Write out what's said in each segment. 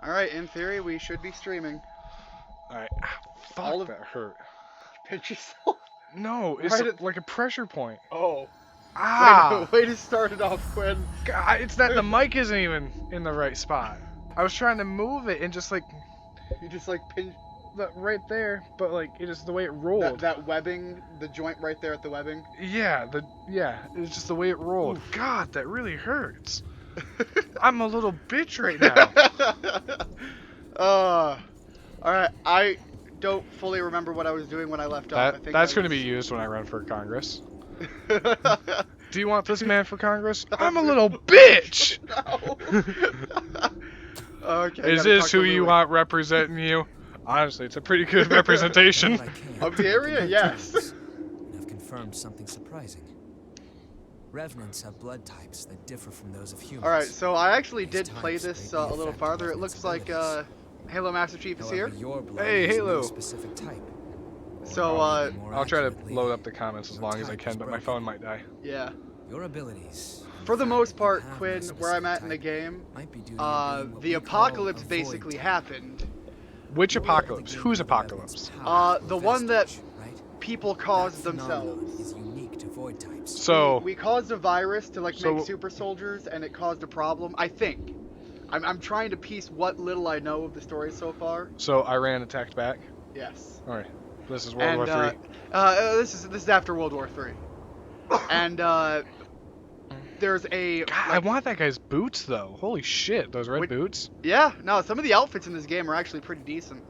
Alright, in theory, we should be streaming. Alright. All Fuck, of- that hurt. Pinch yourself. No, it's Right at- like a pressure point. Oh. Ah! Way to start it off, Quinn. God, it's that the mic isn't even in the right spot. I was trying to move it and just like You just like pinch right there, but like it is the way it rolled. that webbing, the joint right there at the webbing. Yeah, it's just the way it rolled. Oof. God, that really hurts. I'm a little bitch right now. Alright, I don't fully remember what I was doing when I left off. I think That's I going to was- be used when I run for Congress. Do you want this man for Congress? I'm a little bitch. No. Okay. Is gotta this talk to who you Louis. want representing you? Honestly, it's a pretty good representation. Of the area, yes. I've confirmed something surprising. Revenants have blood types that differ from those of humans. Alright, so I actually These did play types this greatly a little affect farther. It Revenant's looks like abilities. Halo Master Chief is here. However, your blood Hey, is Halo. no specific type. So, More I'll try to accurately, load up the comments as your long as I type can, is but my broken. phone might die. yeah. Your abilities. and For the fact most that you part, have no Quinn, where I'm specific at in the type game, might be due to your being what the we apocalypse call a void basically type. happened. Which You're aware of the apocalypse? gain Whose of the Revenant's apocalypse? power through The a one that vestige, right? People That caused phenomenon themselves. is unique to void types. So, we caused a virus to like So- make super soldiers, and it caused a problem. I think. I'm trying to piece what little I know of the story so far. Iran attacked back. Yes. All right, this is World War III. This is after World War III. And there's a God, I want that guy's boots though. Holy shit, those red Wait- boots. yeah, no, some of the outfits in this game are actually pretty decent.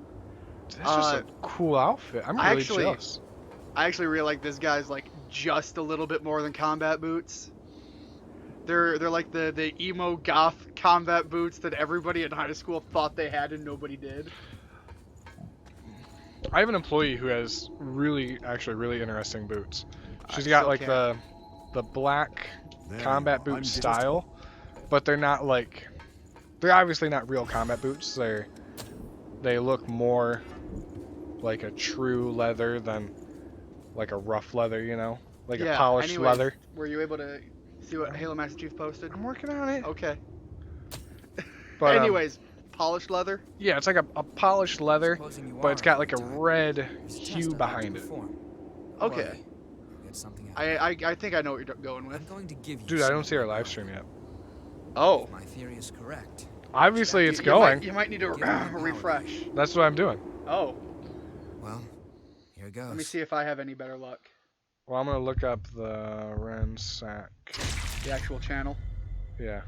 That's just a cool outfit. I'm I really actually- jealous. I actually really like this guy's like just a little bit more than combat boots. They're like the emo goth combat boots that everybody in high school thought they had and nobody did. I have an employee who has really interesting boots. She's I got still like can't. the black There combat you boot go. I'm style, but they're not like they're obviously not real combat boots. They look more like a true leather than like a rough leather, you know, like a Yeah, polished anyways, leather. Were you able to see what Halo Master Chief posted? I'm working on it. Okay. But, Anyways, polished leather. yeah, it's like a polished leather, Supposing you but are it's got like a void type, red there's a test hue I'd like behind to it. perform. Okay. Worry, you'll get something out of it. I think I know what you're going with. I'm going to give you Dude, I don't some see our of my live blood. stream yet. Oh. My theory is correct. Obviously, it's You going. might need to Give me power. refresh. That's what I'm doing. Oh. Well, here goes. Let me see if I have any better luck. Well, I'm gonna look up the Rensac. The actual channel. Yeah.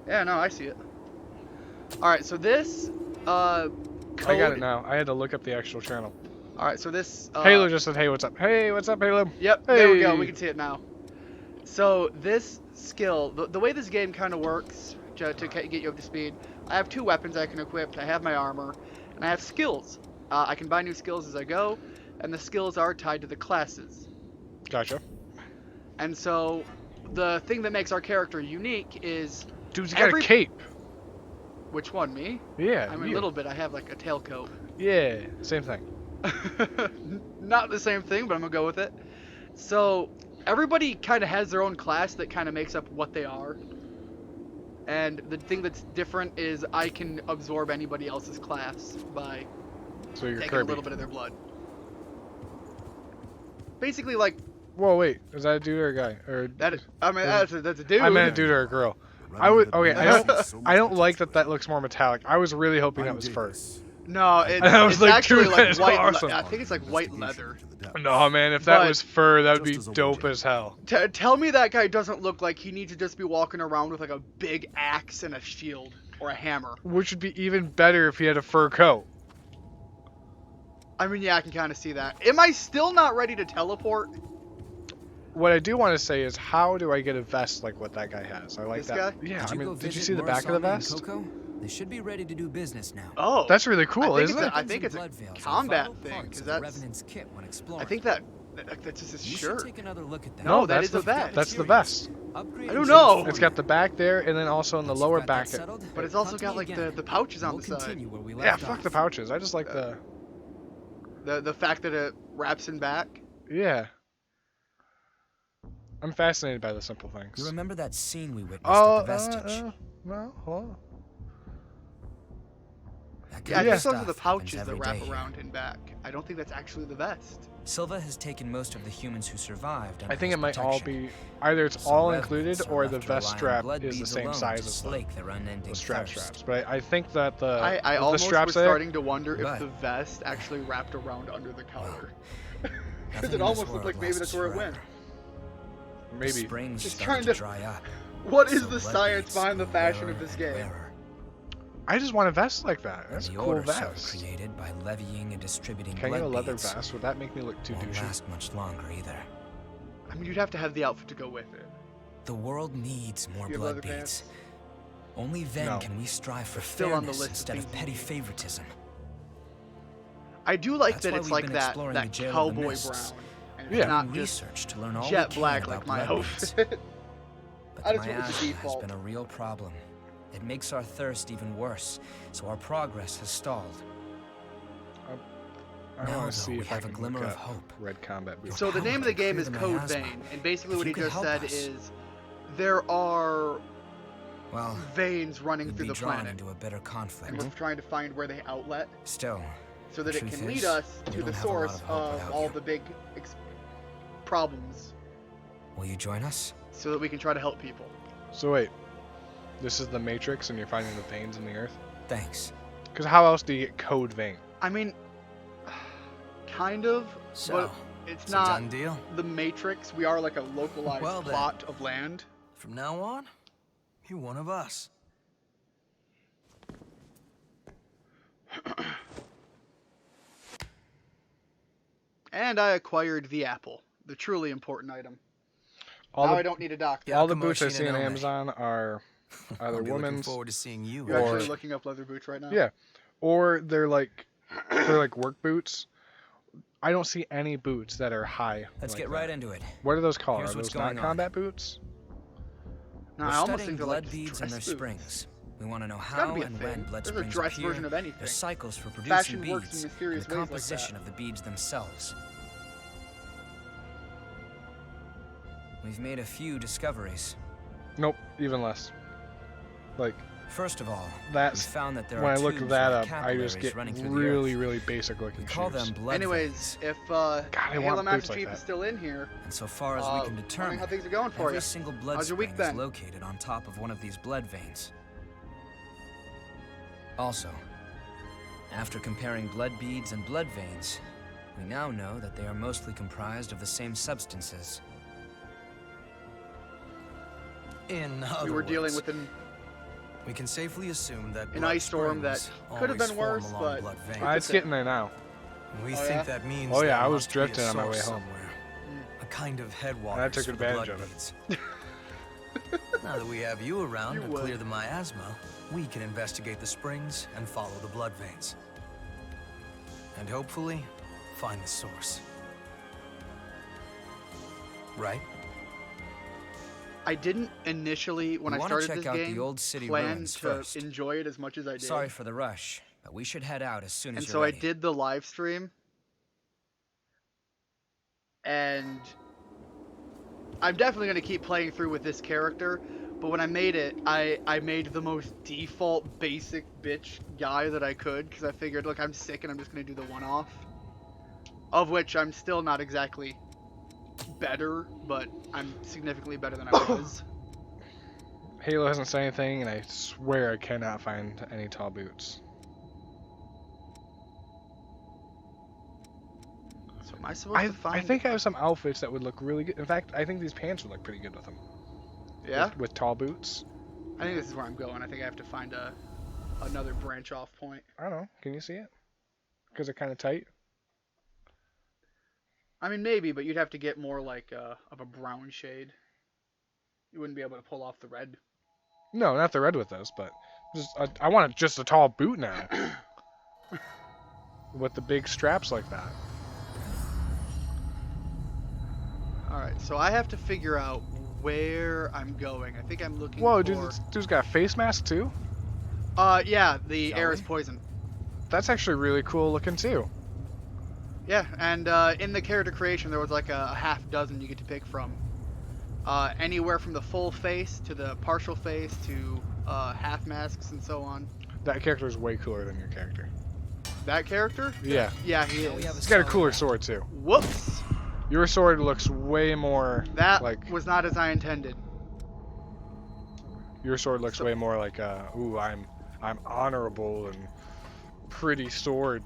Yeah, no, I see it. Alright, so this, I got code- it now. I had to look up the actual channel. Alright, so this, Halo just said, "Hey, what's up?" Hey, what's up, Halo? Yep, there we go. Hey. We can see it now. So this skill, the way this game kind of works, to get you up to speed, I have two weapons I can equip. I have my armor, and I have skills. I can buy new skills as I go, and the skills are tied to the classes. Gotcha. And so, the thing that makes our character unique is Dude's got Every- a cape. which one, me? Yeah. I'm a you. little bit. I have like a tailcoat. Yeah. Same thing. Not the same thing, but I'm gonna go with it. So everybody kind of has their own class that kind of makes up what they are. And the thing that's different is I can absorb anybody else's class by So you're taking a Kirby. little bit of their blood. Basically, like Whoa, wait. Is that a dude or a guy? Or that. I mean, that's a dude. I meant a dude or a girl. I would. Okay. I don't like that looks more metallic. I was really hoping that was fur. No, it's, I was it's like, actually dude, like that is white. awesome. I think it's like white leather. No, man. If that But- was fur, that would be Just as a dope widget. as hell. Tell me that guy doesn't look like he needs to just be walking around with like a big axe and a shield or a hammer. Which would be even better if he had a fur coat. I mean, yeah, I can kind of see that. Am I still not ready to teleport? What I do want to say is, how do I get a vest like what that guy has? I like This that. guy? Yeah. Did I you go mean, did you visit see the back of the Murasame and vest? Coco? They should be ready to do business now. Oh, That's really cool, think isn't it's it? I think it's a combat thing, 'cause that's- Revenant's kit when exploring. I think that's just his you shirt. should take another look at that. No, that that's is a vest. That's the vest. Upgrade I don't and know. transform It's got it. the back there, and then also in the Once lower you've got back. that settled, But it's also come to got me like again. the pouches on We'll the side. continue where we Yeah, left fuck off. the pouches. I just like the. The fact that it wraps in back. Yeah. I'm fascinated by the simple You things. remember that scene we witnessed Oh, at the vestige? no, hold on. That Yeah, kind I of think those are the stuff happens pouches that every wrap day here. around and back. I don't think that's actually the vest. Silva has taken most of the humans who survived under I think his it might all protection. be either it's So all revenants included are or the left to vest rely on strap blood is the beads same alone size to as slake their unending the strap thirst. straps. But I think that I the almost straps was there. starting to wonder if But- the vest actually wrapped around under the collar. Because Nothing it in this almost looked world like maybe lasts that's where it went. forever. The Maybe. springs Just started trying to to- dry up. What is so the blood science beads behind the grew fashion of rarer this and game? rarer. I just want a vest like that. And That's a the cool order so vest. created by levying and distributing Can I blood get a leather beads vest? Would that make me look too won't douchey? last much longer either. I mean, you'd have to have the outfit to go with it. The world needs more You have blood leather beads. pants? Only then No. can we strive for Still on the fairness list of instead of things you petty need. favoritism. I do like That's that why it's we've like been that, exploring the that jail of the cowboy mists. brown. And it's Yeah. not Doing just research to learn all jet we can black about like my blood beads. outfit. But I the just went with the miasma has default. been a real problem. It makes our thirst even worse, so our progress has stalled. I Now, want to though, see we if I have a can glimmer look of up hope. red combat boots. So the name of the game is Clear the Code miasma. Vein, and basically If what you he could just help said us. is there are Well, veins running we'd through be the drawn planet, into a bitter conflict. and we're trying to find where they outlet Still, so that The it can truth lead is, us we to the don't have a lot source of hope of without all you. the big problems, will you join us? so that we can try to help people. So wait, this is the Matrix, and you're finding the veins in the Earth. Thanks. Because how else do you get code vein? I mean, kind of, So, but it's it's a not done deal. the Matrix. We are like a localized Well then. plot of land. From now on, you're one of us. And I acquired the apple, the truly important item. All now the I don't need a doctor. Yeah. all the boots I Yakumo see on Shinonome. Amazon are I'll either be looking women's, forward to seeing you. You're or- actually looking up leather boots right now? yeah, or they're like work boots. I don't see any boots that are high. Let's like get that. right into it. What are those called? Here's Are what's those not going on. combat boots? No, We're I almost studying think they're blood like beads and their dress boots. springs. We want to know It's gotta how be a and thing. when blood There's a springs dress appear, version of anything. their cycles for producing Fashion beads, works in mysterious and the ways like composition that. of the beads themselves. We've made a few discoveries. Nope, even less. Like First of all, we that's found that there when are I look tubes that like up, I just capillaries get running through really, the earth. really basic looking We call shoes. them blood Anyways, veins. if I Halo want Master boots like Chief that. is still in here, And so far as we can wondering determine, how things are going for every you. single blood How's your spring week is been? located on top of one of these blood veins. Also, after comparing blood beads and blood veins, we now know that they are mostly comprised of the same substances. In We other were dealing words, with an we can safely assume that an blood ice storm that springs could have been always form worse, along but blood veins. It's getting there now. We Oh, think yeah? that means Oh, yeah, there I was must be a drifting on my way source home. somewhere. A kind of headwaters And I took for the advantage blood of it. beads. Now that we have you around You to would. clear the miasma, we can investigate the springs and follow the blood veins. And hopefully, find the source. Right? I didn't initially, when We I wanna started check this out the game, old city plan ruins to first. enjoy it as much as I did. Sorry for the rush, but we should head out as soon as And you're so I ready. did the live stream, and I'm definitely going to keep playing through with this character, but when I made it, I made the most default basic bitch guy that I could, because I figured, look, I'm sick and I'm just going to do the one-off, of which I'm still not exactly better, but I'm significantly better than I was. Halo hasn't said anything, and I swear I cannot find any tall boots. So am I supposed to I find... think I have some outfits that would look really good. In fact, I think these pants would look pretty good with them. Yeah? With tall boots. I think this is where I'm going. I think I have to find another branch off point. I don't know. Can you see it? Because they're kind of tight. I mean, maybe, but you'd have to get more like of a brown shade. You wouldn't be able to pull off the red. No, not the red with this, but just I want just a tall boot now. With the big straps like that. Alright, so I have to figure out where I'm going. I think I'm looking Whoa, for... dude, this dude's got a face mask too? Yeah, the Shall air we? is poison. That's actually really cool looking too. Yeah, and in the character creation, there was like a half dozen you get to pick from. Anywhere from the full face to the partial face to half masks and so on. That character is way cooler than your character. That character? Yeah. Yeah, he Now we have is. He's got a cooler sword too. Whoops! Your sword looks way more That like was not as I intended. your sword looks way more like ooh, I'm honorable and pretty sword.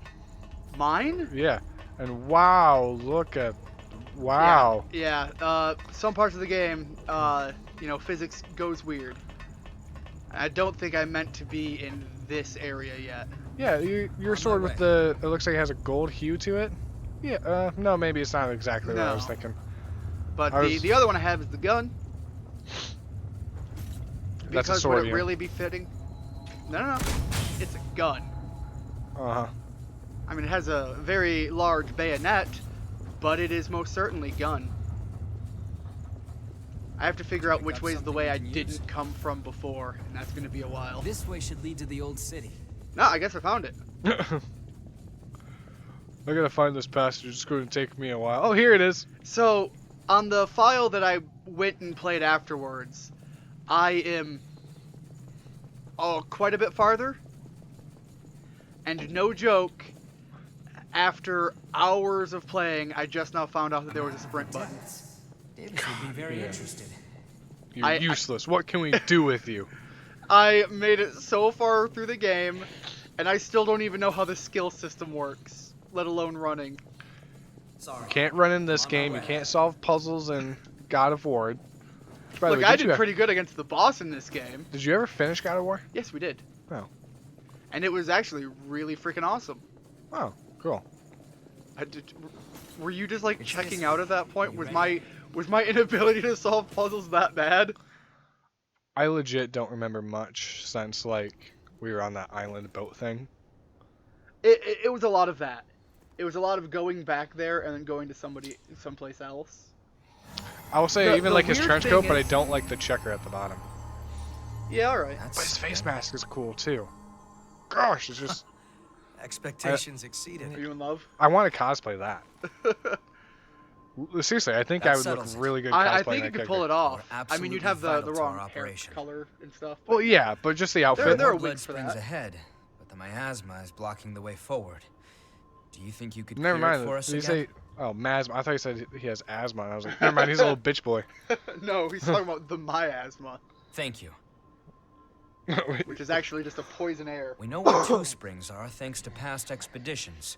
Mine? Yeah. And wow, look at wow. Yeah. Some parts of the game, you know, physics goes weird. I don't think I meant to be in this area yet. Yeah, your sword with the it looks like it has a gold hue to it. Yeah, no, maybe it's not exactly what I was No. thinking. But I was- the other one I have is the gun. That's a Because sword, would it yeah. really be fitting? No. It's a gun. Uh-huh. I mean, it has a very large bayonet, but it is most certainly gun. I have to figure out Pick which up way is the something way we I can use. didn't come from before, and that's going to be a while. This way should lead to the old city. No, I guess I found it. I gotta find this passage. It's going to take me a while. Oh, here it is. So, on the file that I went and played afterwards, I am quite a bit farther. And no joke, after hours of playing, I just now found out that there was a sprint button. Davis would be very Yeah. interested. You're useless. What can we do with you? I made it so far through the game, and I still don't even know how the skill system works, let alone running. Sorry. Can't run in this game. You can't solve puzzles in God of War. By the Look, way, I did did pretty good against the boss in this game. Did you ever finish God of War? Yes, we did. Oh. And it was actually really freaking awesome. Oh, cool. Were you just like It's checking this out way. at that point? You Was ready? my inability to solve puzzles that bad? I legit don't remember much since like we were on that island boat thing. It was a lot of that. It was a lot of going back there and then going to someplace else. I will say The- even the like his weird trench thing coat, but I is- don't like the checker at the bottom. Yeah, all right. But his face mask is cool too. Gosh, it's just Expectations exceeded. Are you in love? I want to cosplay that. Seriously, I think That I would look settles it. really good. I cosplaying think you that could pull character. it off. We're I mean, you'd absolutely have the vital to wrong our hair operation. color and stuff. Well, yeah, but just the outfit. There are More blood wigs for springs that. ahead, but the miasma is blocking the way forward. Do you think you could Never clear mind. it for us Did you again? say? Oh, masma. I thought you said he has asthma. And I was like, never mind. He's a little bitch boy. No, he's talking about the miasma, Thank you. which is actually just a poison air. We know where two springs are thanks to past expeditions.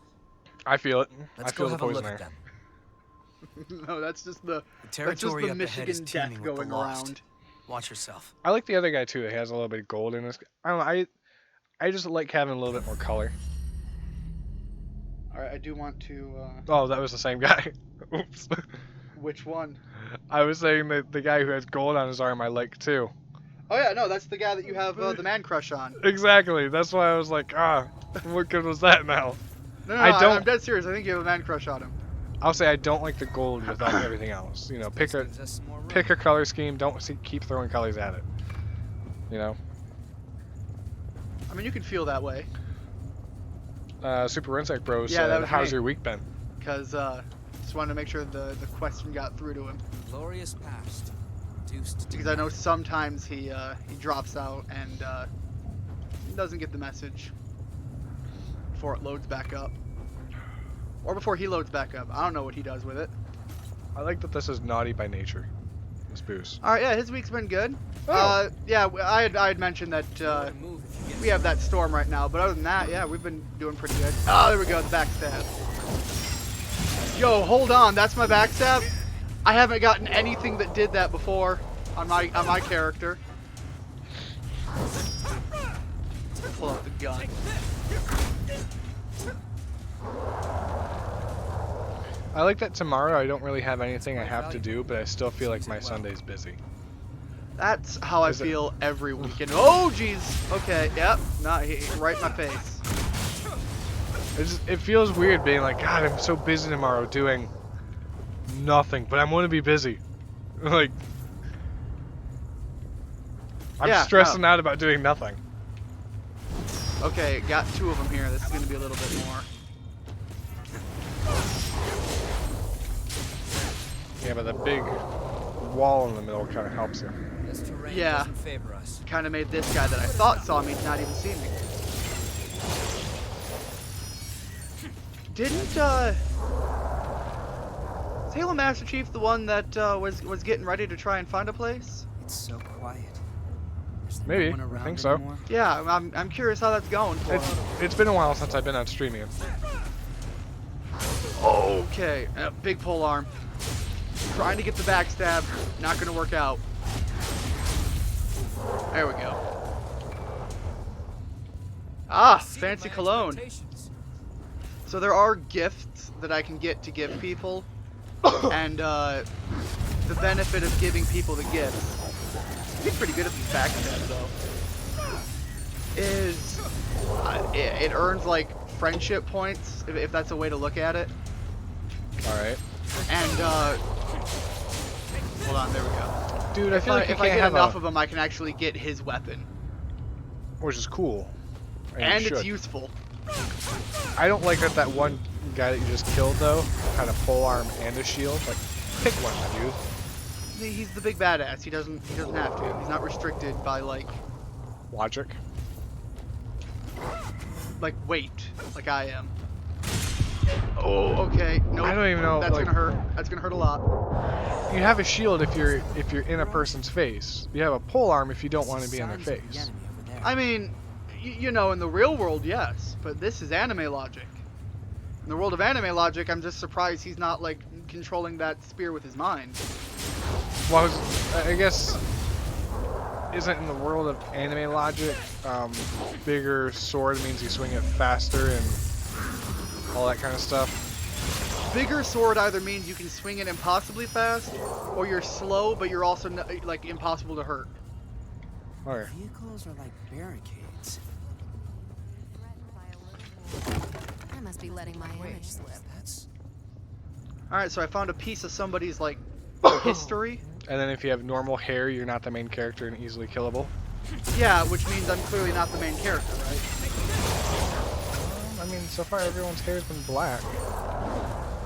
I feel it. Let's I feel go the have a poison look air. at them. No, that's just the The territory up ahead is Michigan teeming death with the going lost. around. Watch yourself. I like the other guy too. He has a little bit of gold in his. I don't know. I just like having a little bit more color. All right, I do want to. Oh, that was the same guy. Oops. Which one? I was saying that the guy who has gold on his arm I like too. Oh yeah, no, that's the guy that you have the man crush on. Exactly. That's why I was like, what good was that now? No, I don't- I'm dead serious. I think you have a man crush on him. I'll say I don't like the gold without everything else. You know, pick a Gives us some more room. pick a color scheme. Don't keep throwing colors at it. You know. I mean, you can feel that way, Super Insect Bros. Yeah, that said, was how's me. your week been? because just wanted to make sure the question got through to him. Glorious past. Reduced to Because I know sometimes he drops out and doesn't get the message before it loads back up. Or before he loads back up. I don't know what he does with it. I like that this is naughty by nature. This boost. Alright, yeah, his week's been good. Oh. Yeah, I had mentioned that know to move if you get we have that storm right now, but other than that, yeah, we've been doing pretty good. Oh, there we go, the backstab. Yo, hold on, that's my backstab? I haven't gotten anything that did that before on my character. Pull out the gun. I like that tomorrow I don't really have anything I have to do, but I still feel like my Sunday's busy. That's how I Is it- feel every weekend. Oh, jeez. Okay, yep. Right in my face. It feels weird being like, God, I'm so busy tomorrow doing nothing, but I'm going to be busy. Like, I'm Yeah, stressing out about doing nothing. Okay, got two of them here. This is going to be a little bit more. Yeah, but the big wall in the middle kind of helps him. This terrain Yeah. doesn't favor us. Kind of made this guy that I thought saw me not even see me. Didn't Salem Master Chief the one that was getting ready to try and find a place? It's so quiet. Is there Maybe. no one I around think so. anymore? Yeah, I'm curious how that's going for him. It's been a while since I've been on streaming. Okay, big pole arm. Trying to get the backstab, not gonna work out. There we go. Ah, fancy cologne. So there are gifts that I can get to give people, and the benefit of giving people the gifts, he's pretty good at these backstabs though, is it earns like friendship points, if that's a way to look at it. Alright. And hold on, there we go. Dude, I feel like you if I can't get have enough of them, I can actually get his weapon, which is cool. and you it's should. useful. I don't like that one guy that you just killed though had a pole arm and a shield. Like, pick one, my dude. He's the big badass. He doesn't have to. He's not restricted by like Logic. weight, like I am. Oh, okay. Nope. I don't even know. That's like, gonna hurt. That's gonna hurt a lot. you have a shield if you're in a person's face. You have a pole arm if you don't want to be in their Signs of the face. enemy over there. I mean, you know, in the real world, yes, but this is anime logic. In the world of anime logic, I'm just surprised he's not like controlling that spear with his mind. Well, I guess isn't in the world of anime logic, bigger sword means you swing it faster and all that kind of stuff. Bigger sword either means you can swing it impossibly fast, or you're slow, but you're also like impossible to hurt. Alright. Vehicles are like barricades. I must be letting my image slip. That's All right, so I found a piece of somebody's like history. And then if you have normal hair, you're not the main character and easily killable. Yeah, which means I'm clearly not the main character, right? I mean, so far everyone's hair's been black.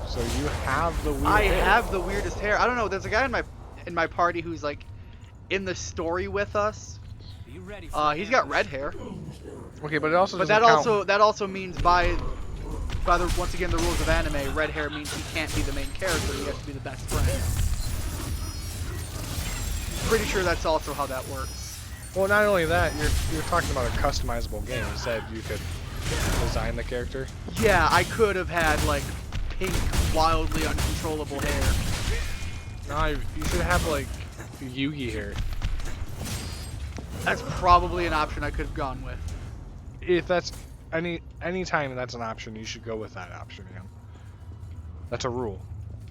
So you have the weird I hair. have the weirdest hair. I don't know. There's a guy in my party who's like in the story with us. be ready for He's got red hair, Okay, but it also but doesn't count. that also means by the once again the rules of anime, red hair means he can't be the main character. He has to be the best friend. Pretty sure that's also how that works. Well, not only that, you're talking about a customizable game. You said you could design the character. Yeah, I could have had like pink, wildly uncontrollable hair. No, you should have like Yugi hair. That's probably an option I could have gone with. If that's any time that's an option, you should go with that option, man. That's a rule.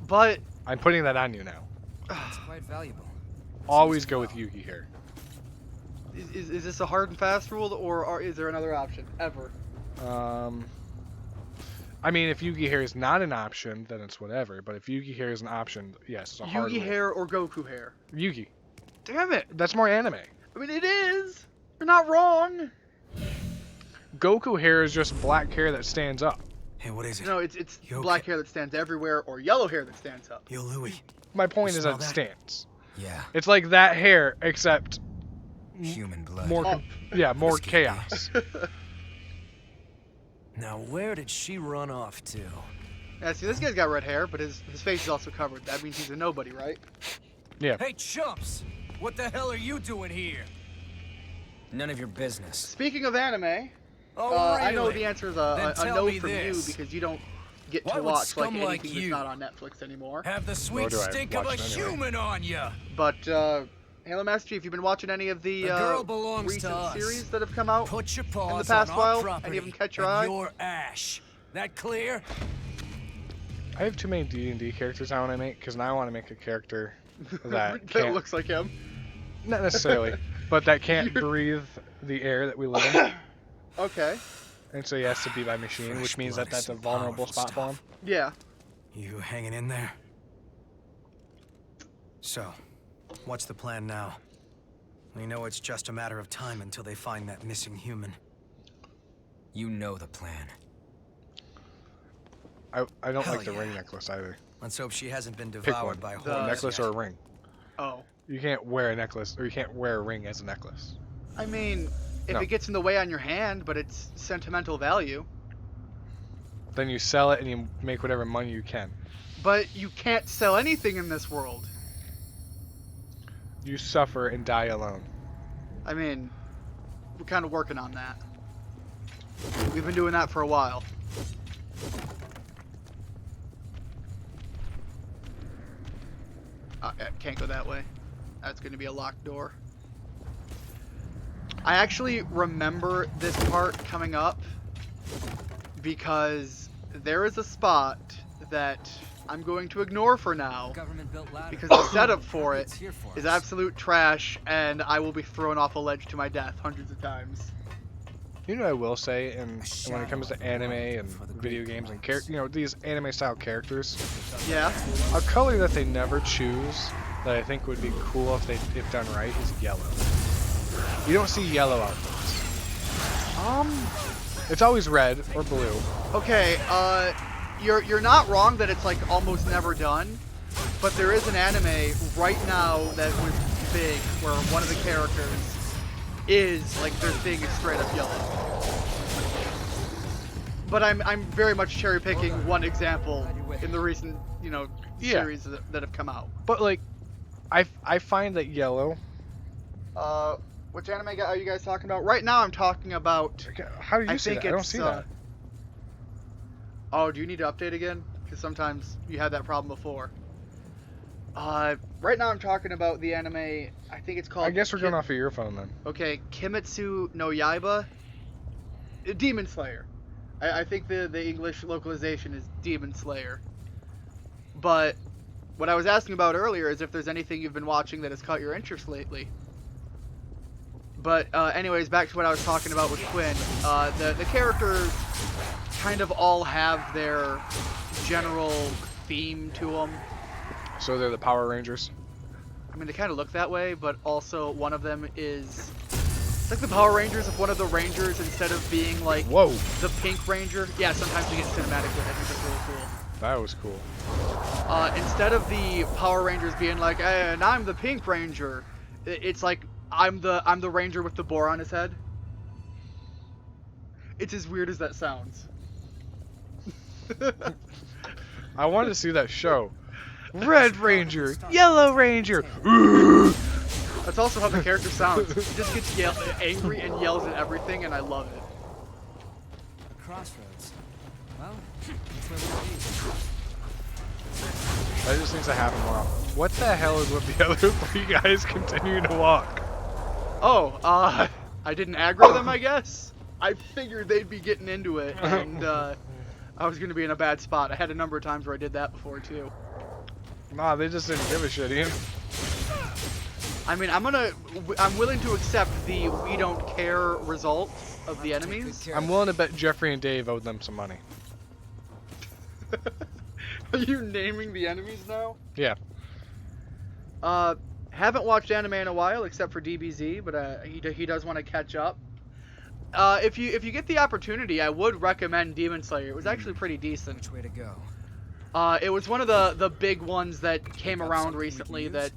But I'm putting that on you now. It's quite valuable. Always go with Yugi hair. is this a hard and fast rule, or is there another option ever? I mean, if Yugi hair is not an option, then it's whatever. But if Yugi hair is an option, yes, it's a hard Yugi rule. hair or Goku hair? Yugi. Damn it! That's more anime. I mean, it is. You're not wrong. Goku hair is just black hair that stands up. Hey, what is it? No, it's You black okay? hair that stands everywhere, or yellow hair that stands up. Yo, Louie. My point You is that smell it that? stands. Yeah, It's like that hair, except human blood. more, Oh. more Whiskey. chaos. Now, where did she run off to? Yeah, see, this guy's got red hair, but his face is also covered. That means he's a nobody, right? Yeah. Hey, chumps! What the hell are you doing here? None of your business. Speaking of anime, Oh, I know the answer is a Then tell no me from this. you because you don't get Why to would watch scum like like anything you that's not on Netflix anymore. Have the sweet do I stink of a watch it anyway. human on ya! But Halo Master Chief, you've been watching any of the The girl belongs recent to us. series that have come out? Put your paws past on while, our any property of them catch your and eye? your ash. That clear? I have too many D&D characters I want to make, because now I want to make a character that that can't, looks like him. not necessarily, but that can't breathe the air that we live in. Okay. And so he has to be by machine, Fresh which means blood that that's is a some vulnerable powerful spot for him. stuff. Yeah. You hanging in there? So, what's the plan now? We know it's just a matter of time until they find that missing human. You know the plan. I don't Hell like the yeah. ring necklace either. Let's hope she hasn't been Pick devoured one. by The A horrors necklace yet. or a ring. Oh. You can't wear a necklace, or you can't wear a ring as a necklace. I mean, if No. it gets in the way on your hand, but it's sentimental value. Then you sell it and you make whatever money you can. But you can't sell anything in this world. You suffer and die alone. I mean, we're kind of working on that. We've been doing that for a while. Can't go that way. That's going to be a locked door. I actually remember this part coming up because there is a spot that I'm going to ignore for now Government-built ladder. because the setup for it It's here for is us. absolute trash and I will be thrown off a ledge to my death hundreds of times. You know what I will say, and when it comes to anime and video games and these anime-style characters, Yeah? a color that they never choose that I think would be cool if done right is yellow. You don't see yellow outfits. It's always red or blue. Okay, you're not wrong that it's like almost never done, but there is an anime right now that was big where one of the characters is like their thing is straight up yellow. But I'm very much cherry picking one example in the recent series that have come out. But like, I find that yellow. Which anime are you guys talking about? Right now I'm talking about. How do you I see think that? I don't it's, see that. Oh, do you need to update again? Because sometimes you had that problem before. Right now I'm talking about the anime. I think it's called. I guess we're going off of your phone then. Okay, Kimetsu no Yaiba. Demon Slayer. I think the English localization is Demon Slayer. But what I was asking about earlier is if there's anything you've been watching that has caught your interest lately. But anyways, back to what I was talking about with Quinn. The characters kind of all have their general theme to them. So they're the Power Rangers. I mean, they kind of look that way, but also one of them is... It's like the Power Rangers if one of the Rangers, instead of being like Whoa, the Pink Ranger... Yeah, sometimes you get cinematic with it. I think that's really cool. that was cool. Instead of the Power Rangers being like, hey, and I'm the Pink Ranger, it's like, I'm the Ranger with the boar on his head. It's as weird as that sounds. I wanted to see that show. Red Ranger, Yellow Ranger. That's also how the character sounds. He just gets angry and yells at everything, and I love it. A crossroads. Well, that's where we'll be. That just needs to happen more often. What the hell is with the other three guys continuing to walk? Oh, I didn't aggro them, I guess. I figured they'd be getting into it, and I was gonna be in a bad spot. I had a number of times where I did that before too. Nah, they just didn't give a shit, Ian. I mean, I'm willing to accept the we don't care result of the enemies. I'm willing to bet Jeffrey and Dave owed them some money. Are you naming the enemies now? Yeah. Haven't watched anime in a while, except for DBZ, but he does want to catch up. If you get the opportunity, I would recommend Demon Slayer. It was actually pretty decent. Which way to go? It was one of the big ones that came around recently that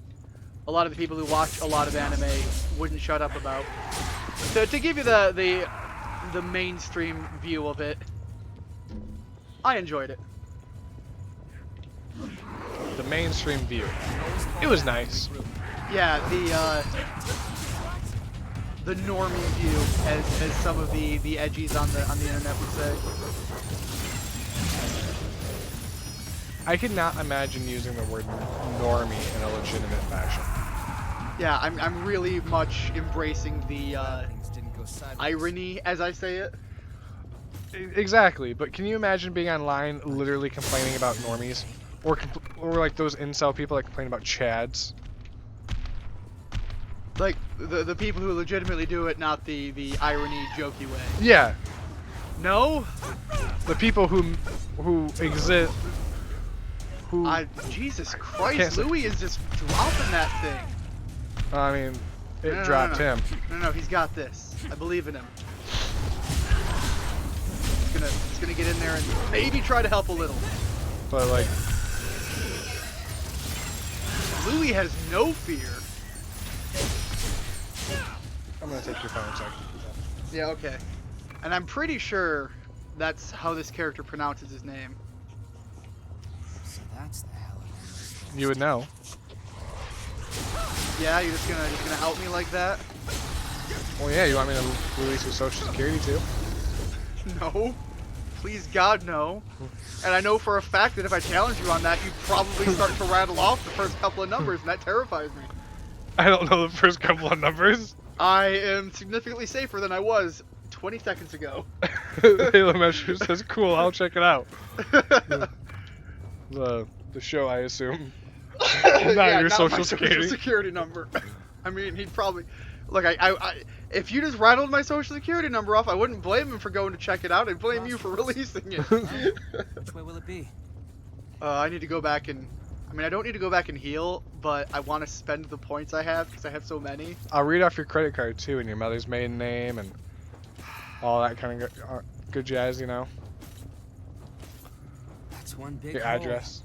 a lot of the people who watch a lot of anime wouldn't shut up about. So to give you the mainstream view of it, I enjoyed it. The mainstream view. It was nice. Yeah, the normie view, as some of the edgies on the internet would say. I could not imagine using the word normie in a legitimate fashion. Yeah, I'm really much embracing the Things didn't go sideways. irony as I say it. Exactly, but can you imagine being online literally complaining about normies? Or like those incel people that complain about chads? Like the people who legitimately do it, not the irony jokey way. Yeah, No? the people who exist, who Jesus Christ, Can't say- Louis is just dropping that thing. I mean, it No, no, dropped no. him. No, he's got this. I believe in him. He's gonna get in there and maybe try to help a little. But like, Louis has no fear. I'm gonna take your phone check. Yeah, okay. And I'm pretty sure that's how this character pronounces his name. So that's the hell of You would know. Yeah, you're just gonna out me like that? Well, yeah. You want me to release your social security too? No. Please God, no. And I know for a fact that if I challenge you on that, you'd probably start to rattle off the first couple of numbers, and that terrifies me. I don't know the first couple of numbers. I am significantly safer than I was 20 seconds ago. Halo Measure says, "Cool, I'll check it out." The show, I assume. Not Yeah, your not social my security. social security number. I mean, he'd probably look. If you just rattled my social security number off, I wouldn't blame him for going to check it out. I'd blame you for releasing it. Which way will it be? I need to go back and. I mean, I don't need to go back and heal, but I want to spend the points I have because I have so many. I'll read off your credit card too, and your mother's maiden name, and all that kind of good jazz, you know. That's one big Your hole. address.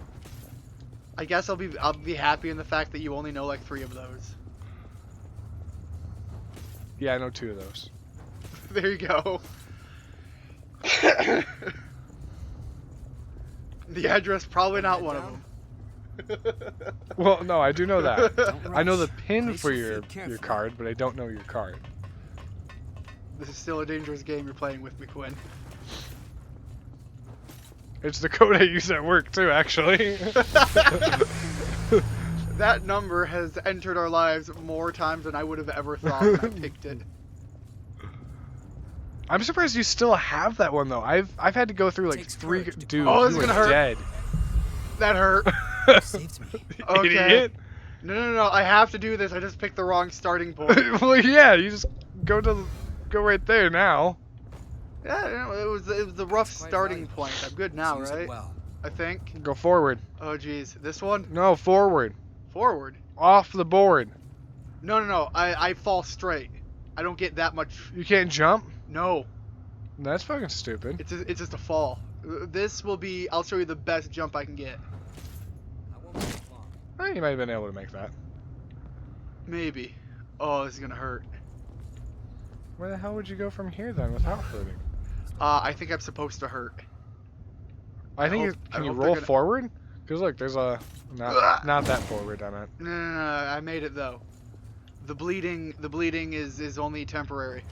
I guess I'll be happy in the fact that you only know like 3 of those. Yeah, I know 2 of those. There you go. The address probably not one of them. Well, no, I do know that. Don't I know the rush. pin Place for your your feet carefully. card, but I don't know your card. This is still a dangerous game you're playing with me, Quinn. It's the code I use at work too, actually. That number has entered our lives more times than I would have ever thought when I picked it. I'm surprised you still have that one though. I've had to go through like Takes 3 courage to dude. Oh, this you is were gonna hurt. dead. That hurt. Saved me. Okay. Idiot. No. I have to do this. I just picked the wrong starting point. Well, yeah, you just go right there now. Yeah, you know, it was the rough Quite starting valuable. point. I'm good now, Use it right? well. I think. Go forward. Oh, geez. This one? No, forward. Forward. Off the board. No. I fall straight. I don't get that much. You can't jump? No. That's fucking stupid. It's just a fall. This will be. I'll show you the best jump I can get. I won't wait long. You might have been able to make that. Maybe. Oh, this is gonna hurt. Where the hell would you go from here then without hurting? I think I'm supposed to hurt. I think hope- can I you hope they're roll gonna- forward? Because look, there's a not that forward. I meant. No. I made it though. The bleeding is only temporary.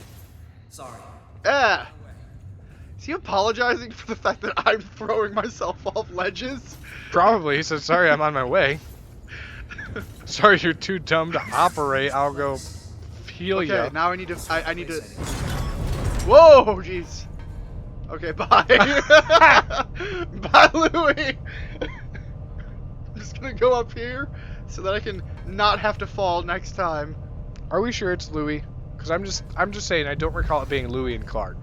Sorry. Ah. Is he apologizing for the fact that I'm throwing myself off ledges? Probably. He said, "Sorry, I'm on my way." Sorry, you're too dumb to operate. I'll go heal Okay, you. now I need to. I need to. Whoa, jeez. Okay, bye. Bye, Louis. I'm just gonna go up here so that I can not have to fall next time. Are we sure it's Louis? Because I'm just saying I don't recall it being Louis and Clark.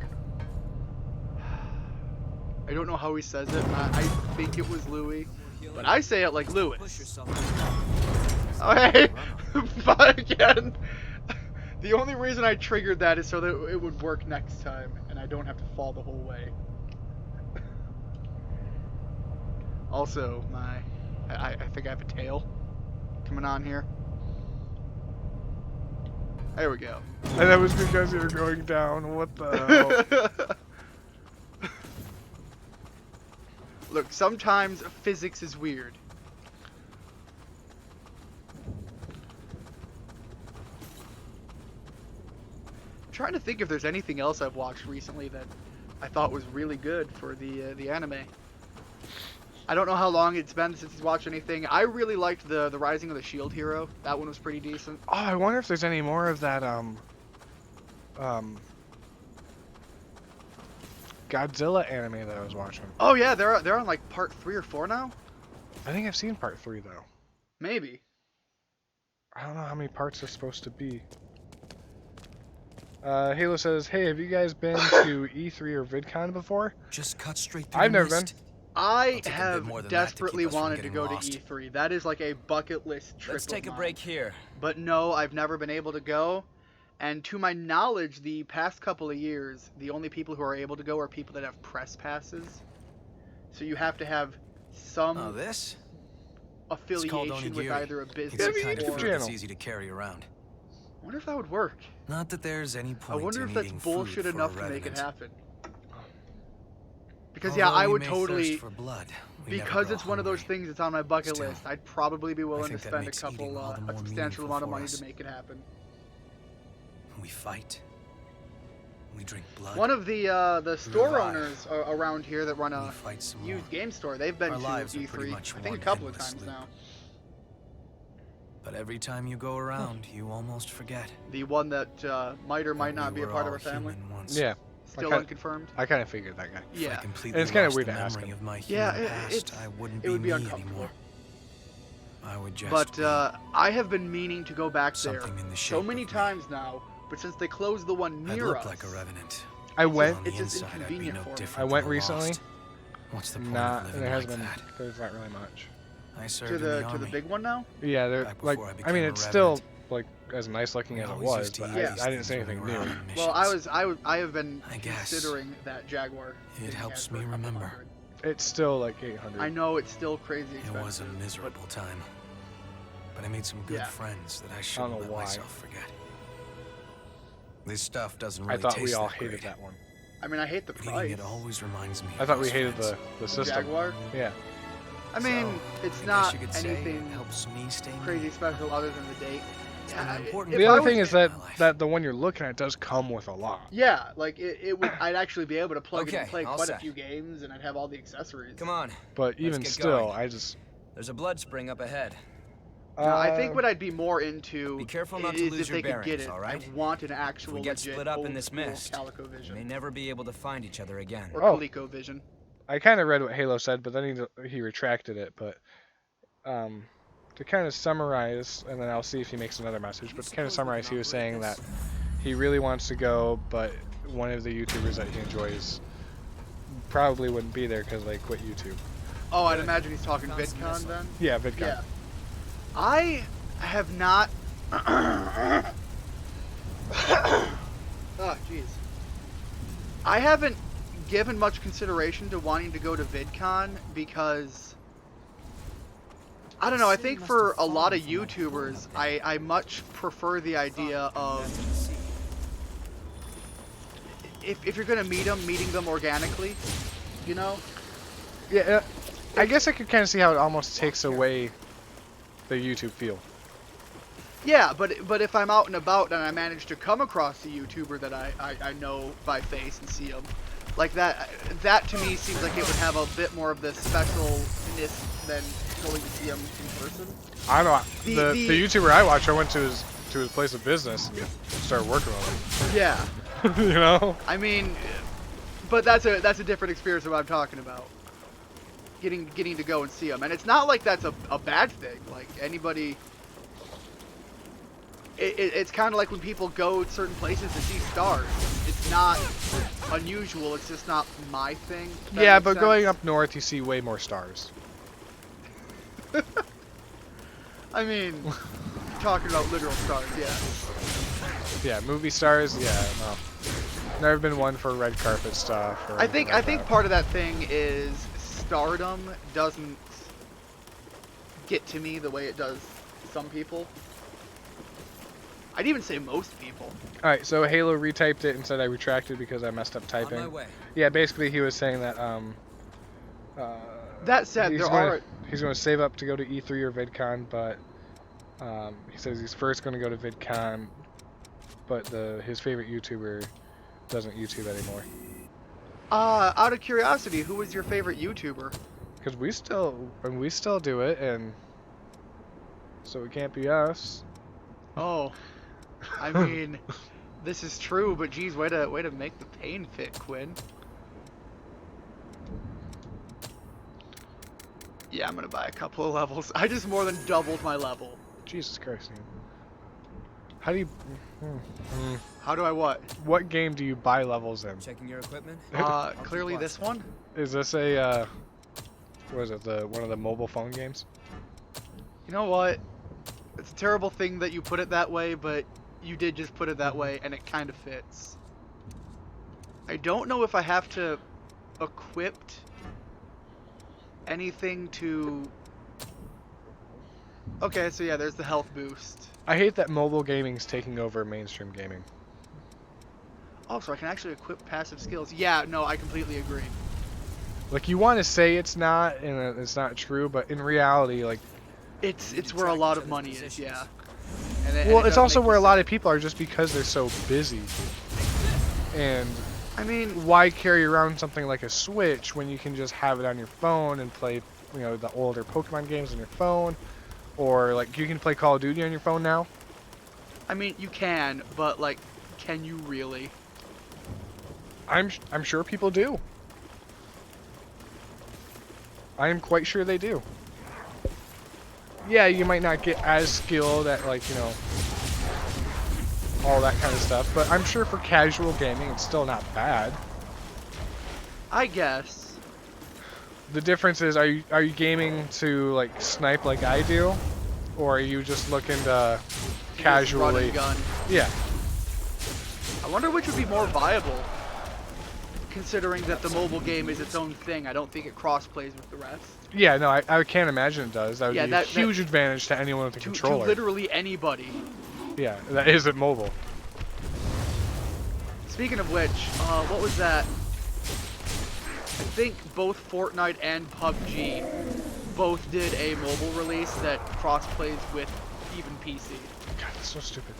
I don't know how he says it. I think it was Louis, but I say it like Push Louis. yourself. Oh, hey, bye again. The only reason I triggered that is so that it would work next time, and I don't have to fall the whole way. Also, I think I have a tail coming on here. There we go. And that was because you were going down. What the hell? Look, sometimes physics is weird. I'm trying to think if there's anything else I've watched recently that I thought was really good for the anime. I don't know how long it's been since he's watched anything. I really liked the Rising of the Shield Hero. That one was pretty decent. Oh, I wonder if there's any more of that Godzilla anime that I was watching. Oh yeah, they're on like part 3 or 4 now. I think I've seen part 3 though. Maybe. I don't know how many parts there's supposed to be. Halo says, "Hey, have you guys been to E3 or VidCon before?" Just cut straight through I've the never mist. I take a bit have more than that to desperately keep us from wanted to getting go lost. to E3. That is like a bucket list trip. Let's take of a mine. break here. But no, I've never been able to go. And to my knowledge, the past couple of years, the only people who are able to go are people that have press passes. So you have to have some. Oh, this? affiliation with onigiri. either a It's business the Yeah, kind of YouTube or. food that's channel. easy to carry around. I wonder if that would work. Not that there's any I point wonder in if that's eating bullshit food for enough a to make it revenant. happen. Because Although yeah, I we would may totally. thirst for blood, we never Because grow it's one of those hungry. things that's on my bucket Still, list, I'd probably be willing to think that spend a makes eating couple, all the a more substantial meaningful amount of for money us. to make it happen. We fight. We drink blood. One of the store revive. owners around here that run we a fight some used more. game store, they've been Our to lives are pretty E3, much I think a one couple of endless times loop. now. But every time you go around, you almost forget. The one that might or might that not we be a were part of all our family. human once. Yeah, Still kinda- unconfirmed. I kind of figured that guy. If I Yeah. completely it's kinda lost weird the to ask memory him. of my Yeah, human past, it's- I wouldn't it would be me uncomfortable. anymore. I would just But be I have been meaning to go back there something in the so shape many of me. times now, but since they closed the one I'd near look us, like a revenant. I It's went. On the it's just inside, I'd be inconvenient no for me. different I than went a recently. lost. What's the point Not. of living There like hasn't been. that? There's not really much. I served to in the the to army. the big one now. Yeah, they're Back like. before I I mean, became a it's still revenant. like as nice looking We as it always was, used to but eat Yeah. I these didn't things see when we anything were out new. on Well, I missions. was I have been I guess considering that Jaguar. it that he helps had for me a couple remember. hundred. It's still like 800. I know it's still crazy It expensive. was a but miserable time. But I made some good Yeah. friends that I know shouldn't let why. myself forget. This stuff doesn't I really thought taste we all that hated great. that one. I mean, I hate the But eating price. it always reminds me I of thought we those hated friends. the system. Jaguar. Yeah. I mean, So, it's I guess not you could say anything it helps me stay crazy me. special other than the date. It's been an important The if I other was- thing is in that my life. the one you're looking at does come with a lot. Yeah, like it would. I'd actually be able to plug it and Okay, play all quite a set. few games, and I'd have all the accessories. Come on. But even get still, going. I just. There's a blood spring up ahead. No, I think uh, what I'd be more into Be careful not is to lose if your they could get bearings, it. all right? I want an actual we get legit split up in old this school mist, ColecoVision we may never be able to find each other again. or Oh. ColecoVision. I kind of read what Halo said, but then he retracted it. But to kind of summarize, and then I'll see if he makes another message. But to kind of summarize, he was saying that he really wants to go, but one of the YouTubers that he enjoys probably wouldn't be there because they quit YouTube. Oh, I'd imagine he's talking Found some VidCon missile. then. Yeah, VidCon. Yeah. I have not. Oh, jeez. I haven't given much consideration to wanting to go to VidCon because I don't know. I think for a lot of YouTubers, I much prefer the idea of if you're gonna meeting them organically, you know. Yeah, I guess I could kind of see how it almost takes away the YouTube feel. Yeah, but if I'm out and about and I manage to come across a YouTuber that I know by face and see him, like that to me seems like it would have a bit more of the specialness than going to see him in person. I don't know. The- The YouTuber I watch, I went to his place of business and started working with Yeah, him. You know? I mean, but that's a different experience than what I'm talking about. Getting to go and see him, and it's not like that's a bad thing. Like anybody. It's kind of like when people go to certain places to see stars. It's not unusual. It's just not my thing. if that Yeah, makes but sense. going up north, you see way more stars. I mean, talking about literal stars, yeah. Yeah, movie stars. Yeah, no. Never been one for red carpet stuff. Or I think anything like that. part of that thing is stardom doesn't get to me the way it does some people. I'd even say most people. All right, so Halo retyped it and said I retracted because I messed up On my typing. way. Yeah, basically he was saying that That said, he's there gonna, are. he's going to save up to go to E3 or VidCon, but he says he's first going to go to VidCon, but his favorite YouTuber doesn't YouTube anymore. Out of curiosity, who was your favorite YouTuber? Because we still do it, and so it can't be us. Oh, I mean, this is true, but geez, way to make the pain fit, Quinn. Yeah, I'm gonna buy a couple of levels. I just more than doubled my level. Jesus Christ, man. How do you... How do I what? What game do you buy levels in? Checking your equipment? Clearly this one. Is this a, what is it, one of the mobile phone games? You know what? It's a terrible thing that you put it that way, but you did just put it that way, and it kind of fits. I don't know if I have to equip anything to Okay, so yeah, there's the health boost. I hate that mobile gaming's taking over mainstream gaming. Oh, so I can actually equip passive skills. Yeah, no, I completely agree. Like, you want to say it's not, and it's not true, but in reality, like, It's where a lot of money is, yeah. And well, it it's does also make where you a lot sad. of people are just because they're so busy. And I mean, why carry around something like a Switch when you can just have it on your phone and play, you know, the older Pokemon games on your phone, or like you can play Call of Duty on your phone now? you can, but like, can you really? I'm sure people do. I am quite sure they do. Yeah, you might not get as skilled at, like, you know, all that kind of stuff, but I'm sure for casual gaming it's still not bad. I guess. The difference is, are you gaming to like snipe like I do, or are you just looking to Just casually? run and gun. Yeah. I wonder which would be more viable, considering that the mobile game is its own thing. I don't think it cross-plays with the rest. Yeah, no, I can't imagine it does. That would Yeah, be that- a huge advantage to anyone with a To controller. literally anybody. Yeah, that isn't mobile. Speaking of which, what was that? I think both Fortnite and PUBG both did a mobile release that cross-plays with even PC. God, that's so stupid.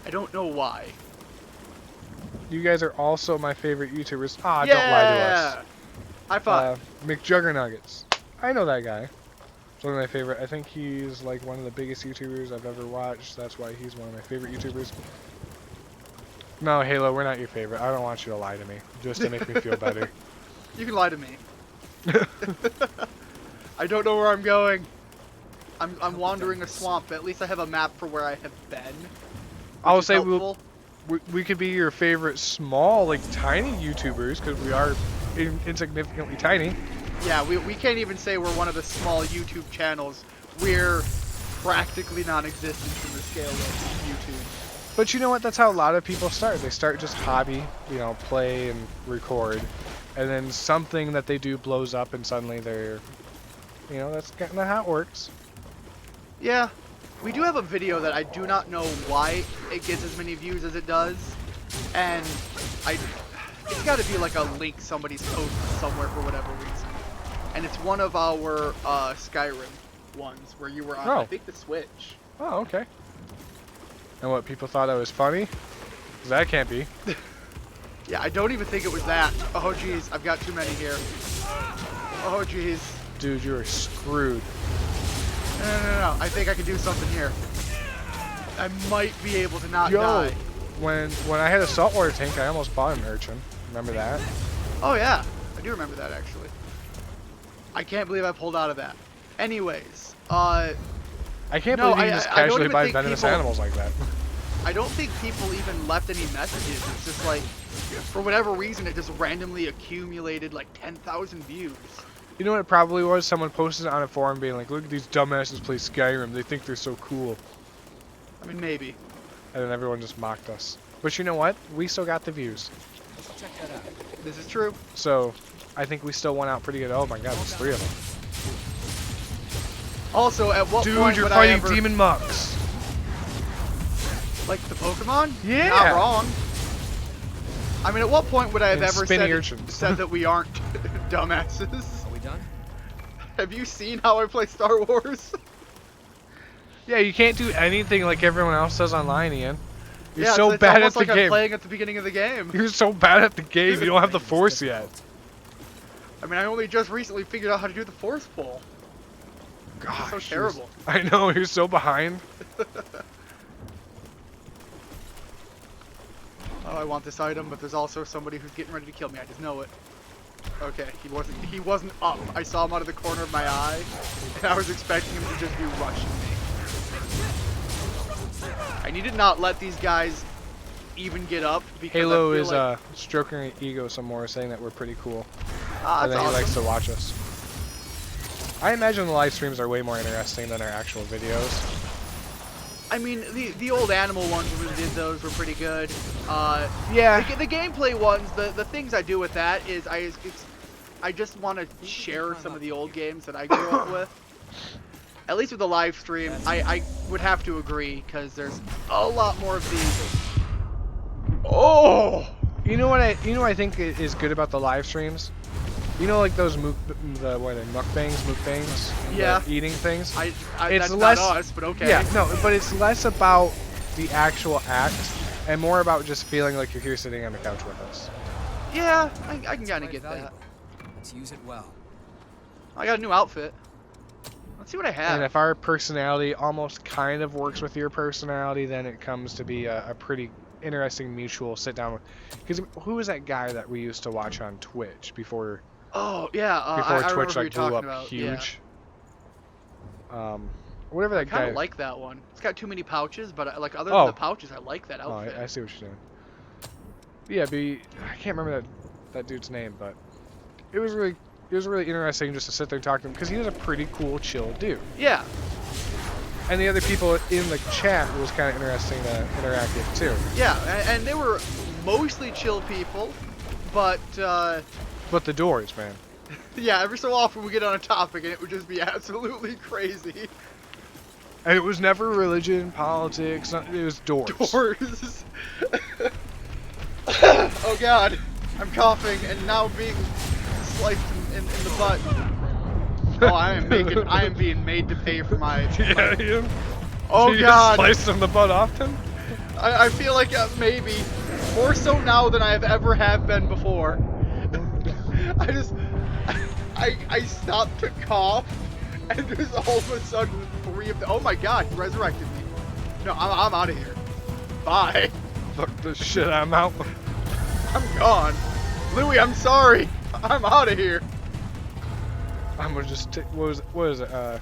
I don't know why. You guys are also my favorite YouTubers. Ah, don't lie to us. High five. McJuggernuggets. I know that guy. He's one of my favorite. I think he's like one of the biggest YouTubers I've ever watched. That's why he's one of my favorite YouTubers. No, Halo, we're not your favorite. I don't want you to lie to me, just to make me feel better. You can lie to me. I don't know where I'm going. I'm wandering a swamp, but at least I have a map for where I have been. I'll which is say helpful. we could be your favorite small, like tiny YouTubers, because we are insignificantly tiny. Yeah, we can't even say we're one of the small YouTube channels. We're practically non-existent in the scale of YouTube. But you know what? That's how a lot of people start. They start just hobby, you know, play and record. And then something that they do blows up and suddenly they're, you know, that's kind of how it works. Yeah, we do have a video that I do not know why it gets as many views as it does. And it's got to be like a link somebody's posted somewhere for whatever reason. And it's one of our Skyrim ones where you were on, Oh. I think, the Switch. Oh, okay. And what, people thought I was funny? 'Cause that can't be. Yeah, I don't even think it was that. Oh, jeez, I've got too many here. Oh, jeez. Dude, you are screwed. No. I think I can do something here. I might be able to not Yo, die. when I had a saltwater tank, I almost bought an urchin. Remember that? Oh, yeah. I do remember that, actually. I can't believe I pulled out of that. Anyways, I can't No, believe you just I don't casually even buy think venomous people- animals like that. I don't think people even left any messages. It's just like, for whatever reason, it just randomly accumulated like 10,000 views. You know what it probably was? Someone posted it on a forum being like, look at these dumbasses play Skyrim. They think they're so cool. I mean, maybe. And then everyone just mocked us. But you know what? We still got the views. Check that out. This is true. So I think we still won out pretty good. Oh my god, there's 3 of them. Also, at what Dude, point you're would I fighting ever... demon mucks. Like the Pokemon? Yeah. Not wrong. I mean, at what point would I have And ever spinny said, urchins. said that we aren't dumbasses? Are we done? Have you seen how I play Star Wars? Yeah, you can't do anything like everyone else does online, Ian. You're Yeah, so it's bad at almost the like I'm game. playing at the beginning of the game. You're so bad at the game. You don't have the force yet. I mean, I only just recently figured out how to do the Force Pull. Gosh, so you're- terrible. I know, you're so behind. Oh, I want this item, but there's also somebody who's getting ready to kill me. I just know it. Okay, he wasn't up. I saw him out of the corner of my eye, and I was expecting him to just be rushing me. I need to not let these guys even get up because Halo I feel is like, stroking her ego some more, saying that we're pretty cool. ah, And that's that he likes awesome. to watch us. I imagine the live streams are way more interesting than our actual videos. I mean, the old animal ones when we did those were pretty good. Yeah. The gameplay ones, the things I do with that is I just want to share some of the old games that I grew up with. at least with the live stream, I would have to agree because there's a lot more of these. Oh, You know what I think is good about the live streams? You know, like those what are they, mukbangs, Yeah. the eating things. it's It's that's less- not us, but okay. Yeah, no, but it's less about the actual act and more about just feeling like you're here sitting on the couch with us. Yeah, I can It's kind of quite get that. valuable. Let's use it well. I got a new outfit. Let's see what I have. And if our personality almost kind of works with your personality, then it comes to be a pretty interesting mutual sit down with. Because who was that guy that we used to watch on Twitch before Oh yeah, before I remember Twitch who like you're blew talking up about. huge? Yeah. Whatever I that kind guy. of like that one. It's got too many pouches, but like other Oh. than the pouches, I like that Oh, outfit. I see what you're saying. Yeah, I can't remember that dude's name, but it was really interesting just to sit there and talk to him because he was a pretty cool, chill dude. Yeah. And the other people in the chat was kind of interesting to interact with too. Yeah, and they were mostly chill people, but But the doors, man. yeah, every so often we get on a topic and it would just be absolutely crazy. And it was never religion, politics. It was doors. Doors. Oh god, I'm coughing and now being sliced in the butt. Oh, I am being made to pay for my. Yeah, you. Oh you god. Sliced him the butt often. I feel like maybe more so now than I have ever have been before. I stopped to cough, and just all of a sudden 3 of the. Oh my god, he resurrected me. No, I'm out of here. Bye. Fuck this shit. I'm out. I'm gone. Louis, I'm sorry. I'm out of here. I'm gonna just take. What is it?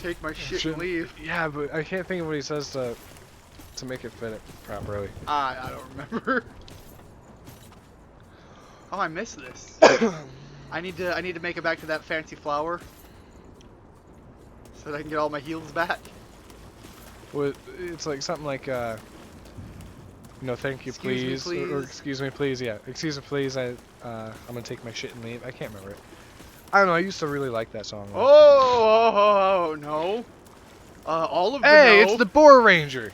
Take my shit Shit. and leave. Yeah, but I can't think of what he says to make it fit it properly. I don't remember. Oh, I missed this. I need to make it back to that fancy flower so that I can get all my heals back. Well, it's like something like no, thank you, Excuse me, please. Or please. excuse me, please. Yeah, excuse me, please. I'm gonna take my shit and leave. I can't remember it. I don't know. I used to really like that song. Oh, no. All of the Hey, no. it's the Boar Ranger.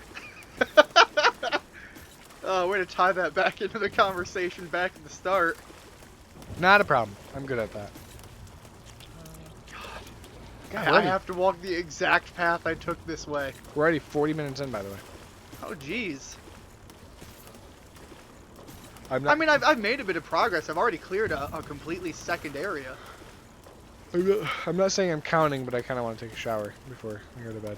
Way to tie that back into the conversation back at the start. Not a problem. I'm good at that. God, I have to walk the exact path I took this way. We're already 40 minutes in, by the way. Oh, jeez. I'm not. I mean, I've made a bit of progress. I've already cleared a completely second area. I'm not saying I'm counting, but I kind of want to take a shower before I go to bed.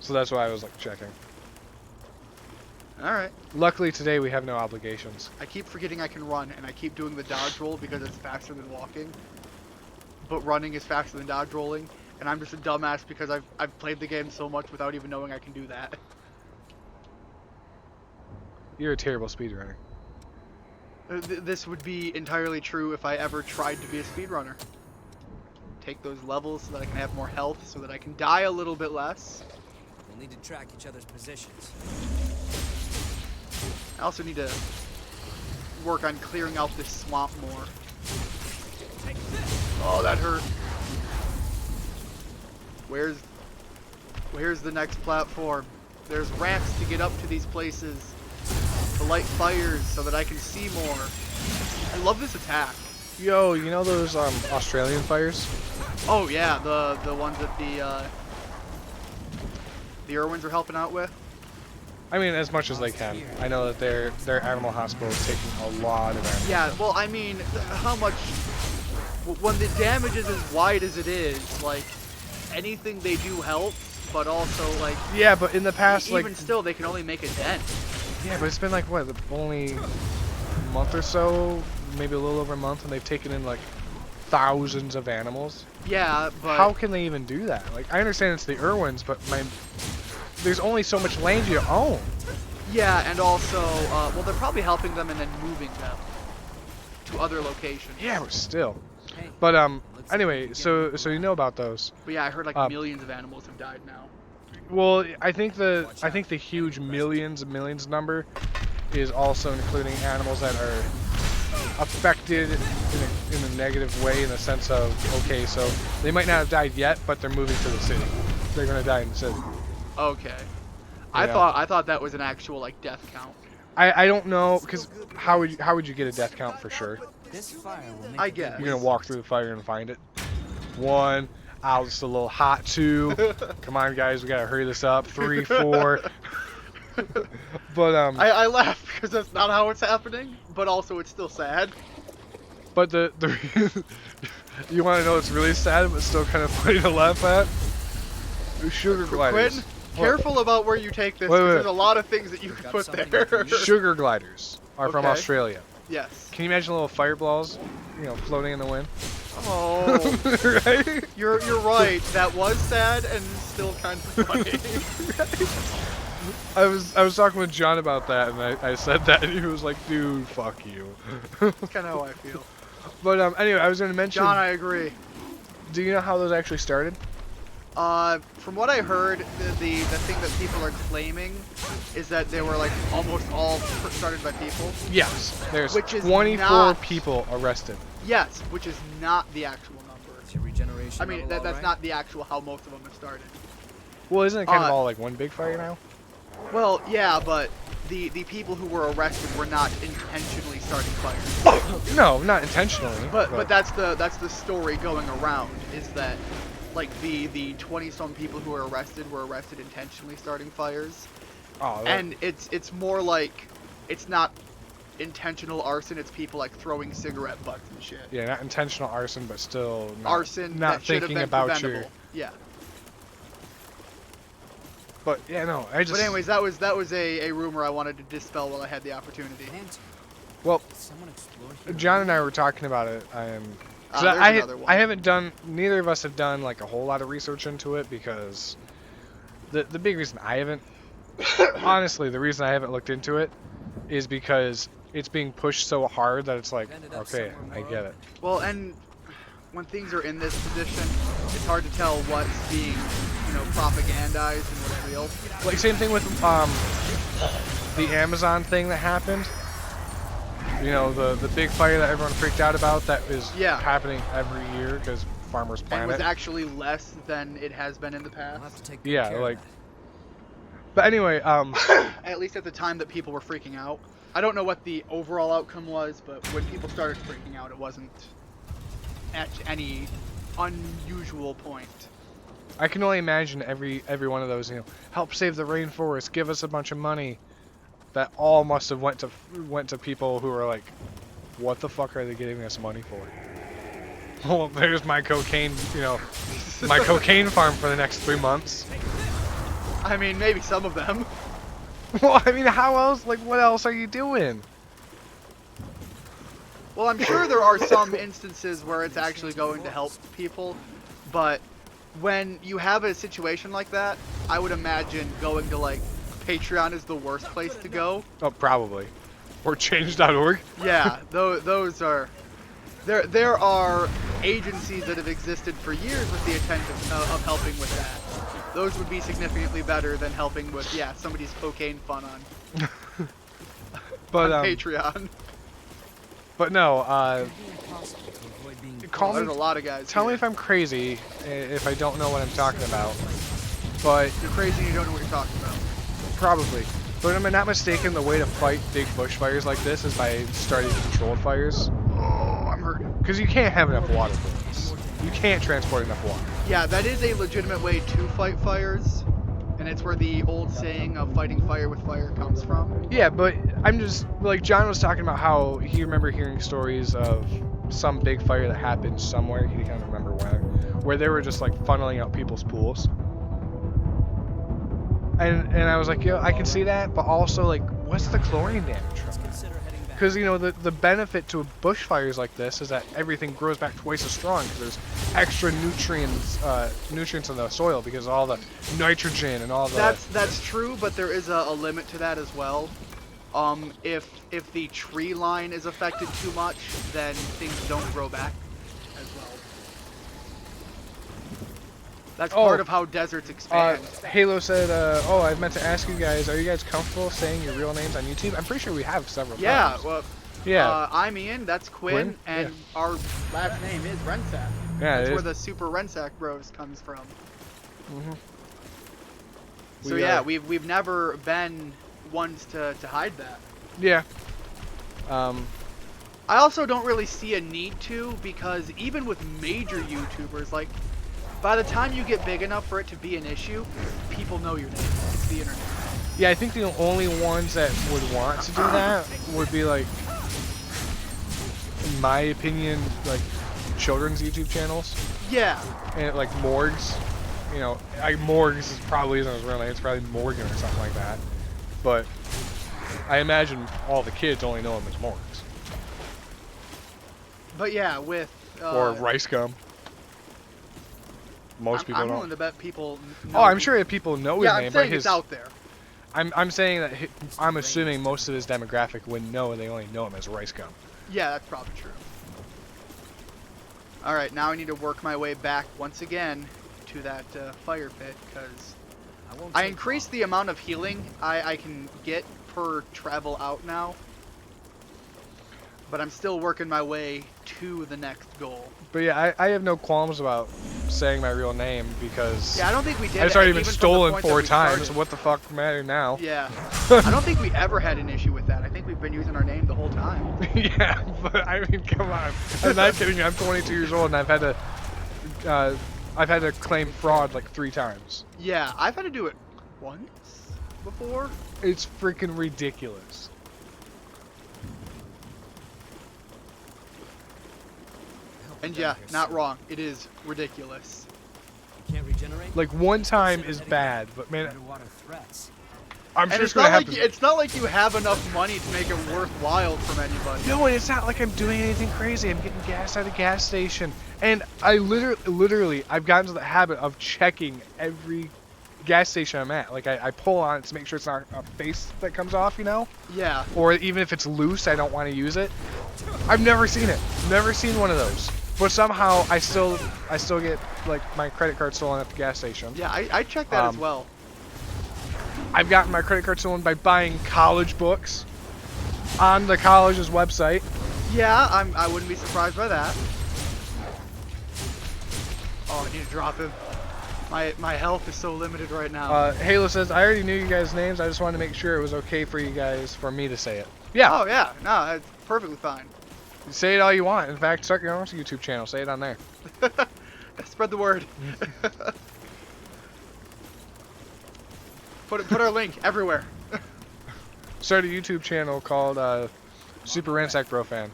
So that's why I was like checking. Alright. Luckily today we have no obligations. I keep forgetting I can run, and I keep doing the dodge roll because it's faster than walking. But running is faster than dodge rolling, and I'm just a dumbass because I've played the game so much without even knowing I can do that. You're a terrible speedrunner. This would be entirely true if I ever tried to be a speedrunner. Take those levels so that I can have more health, so that I can die a little bit less. We'll need to track each other's positions. I also need to work on clearing out this swamp more. Oh, that hurt. Where's the next platform? There's ramps to get up to these places. To light fires so that I can see more. I love this attack. Yo, you know those Australian fires? Oh yeah, the ones that the Irwins are helping out with. I mean, as much as they can. I know that their animal hospital is taking a lot of animals. Yeah, well, I mean, how much? When the damage is as wide as it is, like anything they do helps, but also like Yeah, but in the past, even like, still, they can only make a dent. yeah, but it's been like what, only a month or so, maybe a little over a month, and they've taken in like thousands of animals. Yeah, but How can they even do that? Like, I understand it's the Irwins, but there's only so much land you own. yeah, and also, well, they're probably helping them and then moving them to other locations. Yeah, but still. Hey, But looks like anyway, we so can so you know about those. But yeah, I heard like Um, millions of animals have died now. Well, I think the huge millions and millions number is also including animals that are affected in a negative way, in the sense of, okay, so they might not have died yet, but they're moving to the city. They're gonna die in the city. Okay. Yeah. I thought that was an actual like death count. I don't know, because how would you get a death count for sure? This fire will make I a big guess. You're gonna walk through the fire and find it. 1, I was just a little hot. 2, come on guys, we gotta hurry this up. 3, 4. But I laugh because that's not how it's happening, but also it's still sad. but the you want to know what's really sad, but still kind of funny to laugh at? Sugar gliders. Quinn, careful about where you take this, Wait, 'cause wait. there's a lot of things that you could Got put something there. I can use. Sugar gliders are from Okay. Australia. Yes. Can you imagine little fireballs, floating in the wind? Oh, Right? you're right. That was sad and still kind of funny. I was talking with John about that, and I said that, and he was like, "Dude, fuck you." That's kind of how I feel. But anyway, I was gonna mention. John, I agree. Do you know how those actually started? From what I heard, the thing that people are claiming is that they were like almost all started by people. Yes. There's Which is 24 not- people arrested. Yes, which is not the actual number. Is your regeneration I mean, level that's all right? not the actual how most of them have started. Well, isn't it kind of Uh, all like one big fire now? Well, yeah, but the people who were arrested were not intentionally starting fires. No, not intentionally. But that's the story going around, is that like the 20-some people who were arrested intentionally starting fires. oh, that- And it's more like it's not intentional arson, it's people like throwing cigarette butts and shit. yeah, not intentional arson, but still not, Arson not that should have thinking been about preventable. Yeah. But yeah, no, I just. But anyways, that was a rumor I wanted to dispel while I had the opportunity. Answer. Well, Did someone explore here? John and I were talking about it. 'Cause There's I another one. haven't done. Neither of us have done like a whole lot of research into it, because the big reason I haven't, honestly, the reason I haven't looked into it is because it's being pushed so hard that it's like, Ended up okay, somewhere I more get it. Well, and when things are in this position, it's hard to tell what's being, propagandized and what's real. Like same thing with the Amazon thing that happened. The big fire that everyone freaked out about, that is Yeah. happening every year because farmers And plant was it. actually less than it has been in the We'll past. have to take good Yeah, care like- of that. But anyway, At least at the time that people were freaking out. I don't know what the overall outcome was, but when people started freaking out, it wasn't at any unusual point. I can only imagine every one of those, help save the rainforest, give us a bunch of money. That all must have went to people who were like, what the fuck are they giving us money for? Well, there's my cocaine, my cocaine farm for the next 3 months. I mean, maybe some of them. Well, I mean, how else? Like, what else are you doing? Well, I'm sure there are some instances where it's actually going to help people, but when you have a situation like that, I would imagine going to like Patreon is the worst place to go. Oh, probably. Or change.org. Yeah, those are. There are agencies that have existed for years with the intent of helping with that. Those would be significantly better than helping with somebody's cocaine fun on But Patreon. but no, It'd be impossible to avoid being call There's me. a lot of guys. Tell me here. if I'm crazy, if I don't know what I'm talking about. But You're crazy and you don't know what you're talking about. probably. But am I not mistaken? The way to fight big bushfires like this is by starting controlled fires. Oh, I'm hurting. Because you can't have enough water for this. You can't transport enough water. Yeah, that is a legitimate way to fight fires, and it's where the old saying of fighting fire with fire comes from. Yeah, but I'm just like John was talking about how he remember hearing stories of some big fire that happened somewhere. He can't remember where they were just like funneling out people's pools. And I was like, I can see that, but also like, what's the chlorine damage from it? Because the benefit to bushfires like this is that everything grows back twice as strong because there's extra nutrients in the soil because of all the nitrogen and all the. That's true, but there is a limit to that as well. If the tree line is affected too much, then things don't grow back as well. That's part of how deserts expand. Halo said, I meant to ask you guys, are you guys comfortable saying your real names on YouTube? I'm pretty sure we have several Yeah, times. well, Yeah. I'm Ian, that's Quinn, Quinn? and our last name is Rensack. Yeah, That's it where is. the Super Rensack Bros comes from. Mhm. So We yeah, are- we've never been ones to hide that. Yeah. I also don't really see a need to, because even with major YouTubers, like, by the time you get big enough for it to be an issue, people know your name. It's the internet. Yeah, I think the only ones that would want to do that would be like, in my opinion, like children's YouTube channels Yeah. and like Morgs. You know, Morgs is probably isn't his real name. It's probably Morgan or something like that. But I imagine all the kids only know him as Morgs But yeah, with or Rice Gum. Most people I'm don't. willing to bet people Oh, I'm sure that people know his Yeah, I'm name, saying but it's out there. I'm saying that I'm assuming most of his demographic wouldn't know, and they only know him as Rice Gum. Yeah, that's probably true. Alright, now I need to work my way back once again to that fire pit, because I increased the amount of healing I can get per travel out now. But I'm still working my way to the next goal. But yeah, I have no qualms about saying my real name because Yeah, I don't think we did. I've already been even from the stolen point that 4 we times. started. What the fuck matter now? Yeah. I don't think we ever had an issue with that. I think we've been using our name the whole time. Yeah, but I mean, come on. I'm not kidding you. I'm 22 years old and I've had to claim fraud like 3 times. Yeah, I've had to do it once before. It's freaking ridiculous. And yeah, not wrong. It is ridiculous. Can't regenerate? Like 1 time is bad, but man, Underwater threats. I'm And sure it's it's gonna not like happen. it's not like you have enough money to make it worthwhile from anybody. No, and it's not like I'm doing anything crazy. I'm getting gas at a gas station, and I literally, I've gotten to the habit of checking every gas station I'm at. Like I pull on it to make sure it's not a face that comes off, you know, Yeah. or even if it's loose, I don't want to use it. I've never seen it. Never seen one of those. But somehow I still get like my credit card stolen at the gas station. Yeah, I checked that as well. I've gotten my credit card stolen by buying college books on the college's website. Yeah, I wouldn't be surprised by that. Oh, I need to drop him. My health is so limited right now. Halo says, I already knew you guys' names. I just wanted to make sure it was okay for you guys, for me to say it. Yeah, Oh yeah, no, that's perfectly fine. say it all you want. In fact, start your own YouTube channel. Say it on there. Spread the word. Put our link everywhere. Start a YouTube channel called Super Ransack Bro Fan.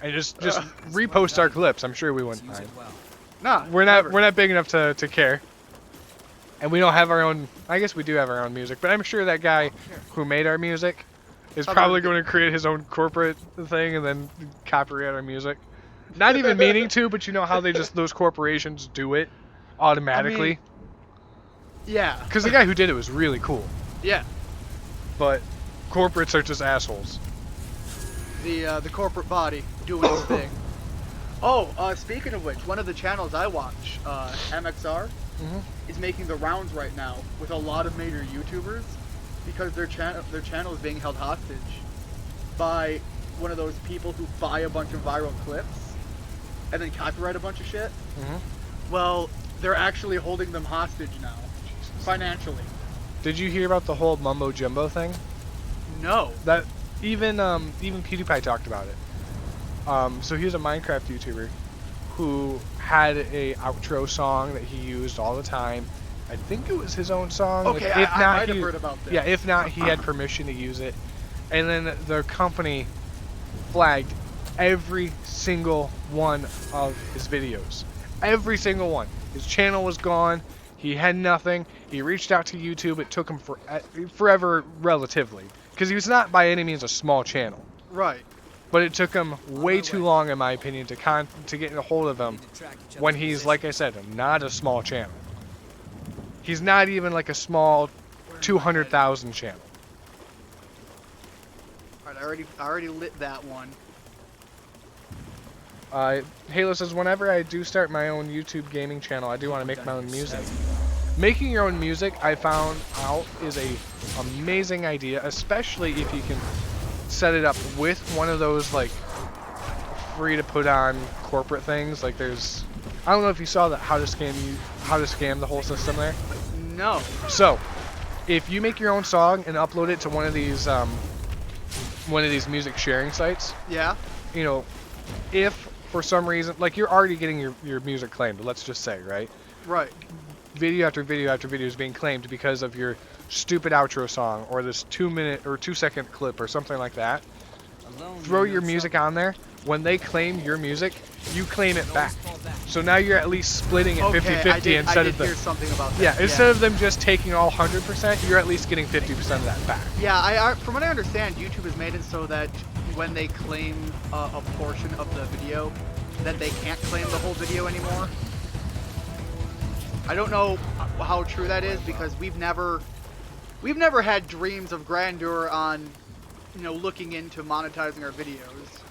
And just repost our clips. I'm sure we wouldn't mind. Nah, We're never. not big enough to care. And we don't have our own. I guess we do have our own music, but I'm sure that guy who made our music is probably going to create his own corporate thing and then copyright our music. Not even meaning to, but you know how those corporations do it automatically. Yeah. Because the guy who did it was really cool, Yeah. but corporates are just assholes. The corporate body doing its thing. Oh, speaking of which, one of the channels I watch, MXR, is making the rounds right now with a lot of major YouTubers because their channel is being held hostage by one of those people who buy a bunch of viral clips and then copyright a bunch of shit. Well, they're actually holding them hostage now, financially. Did you hear about the whole mumbo jumbo thing? No. That even PewDiePie talked about it. So he was a Minecraft YouTuber who had a outro song that he used all the time. I think it was his own song. Okay, If I not, might have he- heard about this. Yeah, if not, he had permission to use it. And then the company flagged every single one of his videos. Every single one. His channel was gone. He had nothing. He reached out to YouTube. It took him forever, relatively, because he was not by any means a small channel. Right. But it took him way too long, in my opinion, to get a hold of him when he's, like I said, not a small channel. He's not even like a small 200,000 channel. Alright, I already lit that one. Halo says, whenever I do start my own YouTube gaming channel, I do want to make my own music. Making your own music, I found out, is a amazing idea, especially if you can set it up with one of those like free to put on corporate things. Like there's, I don't know if you saw that how to scam the whole system there. No. So, if you make your own song and upload it to one of these music sharing sites, Yeah. you know, if for some reason, like you're already getting your music claimed, let's just say, right? Right. Video after video after video is being claimed because of your stupid outro song or this 2-minute or 2-second clip or something like that. Throw your music on there. When they claim your music, you claim it back. So now you're at least splitting it 50-50 instead I of did the. hear something about that. Yeah, instead of them just taking all 100%, you're at least getting 50% of that back. Yeah, I from what I understand, YouTube has made it so that when they claim a portion of the video, that they can't claim the whole video anymore. I don't know how true that is because we've never had dreams of grandeur on, you know, looking into monetizing our videos.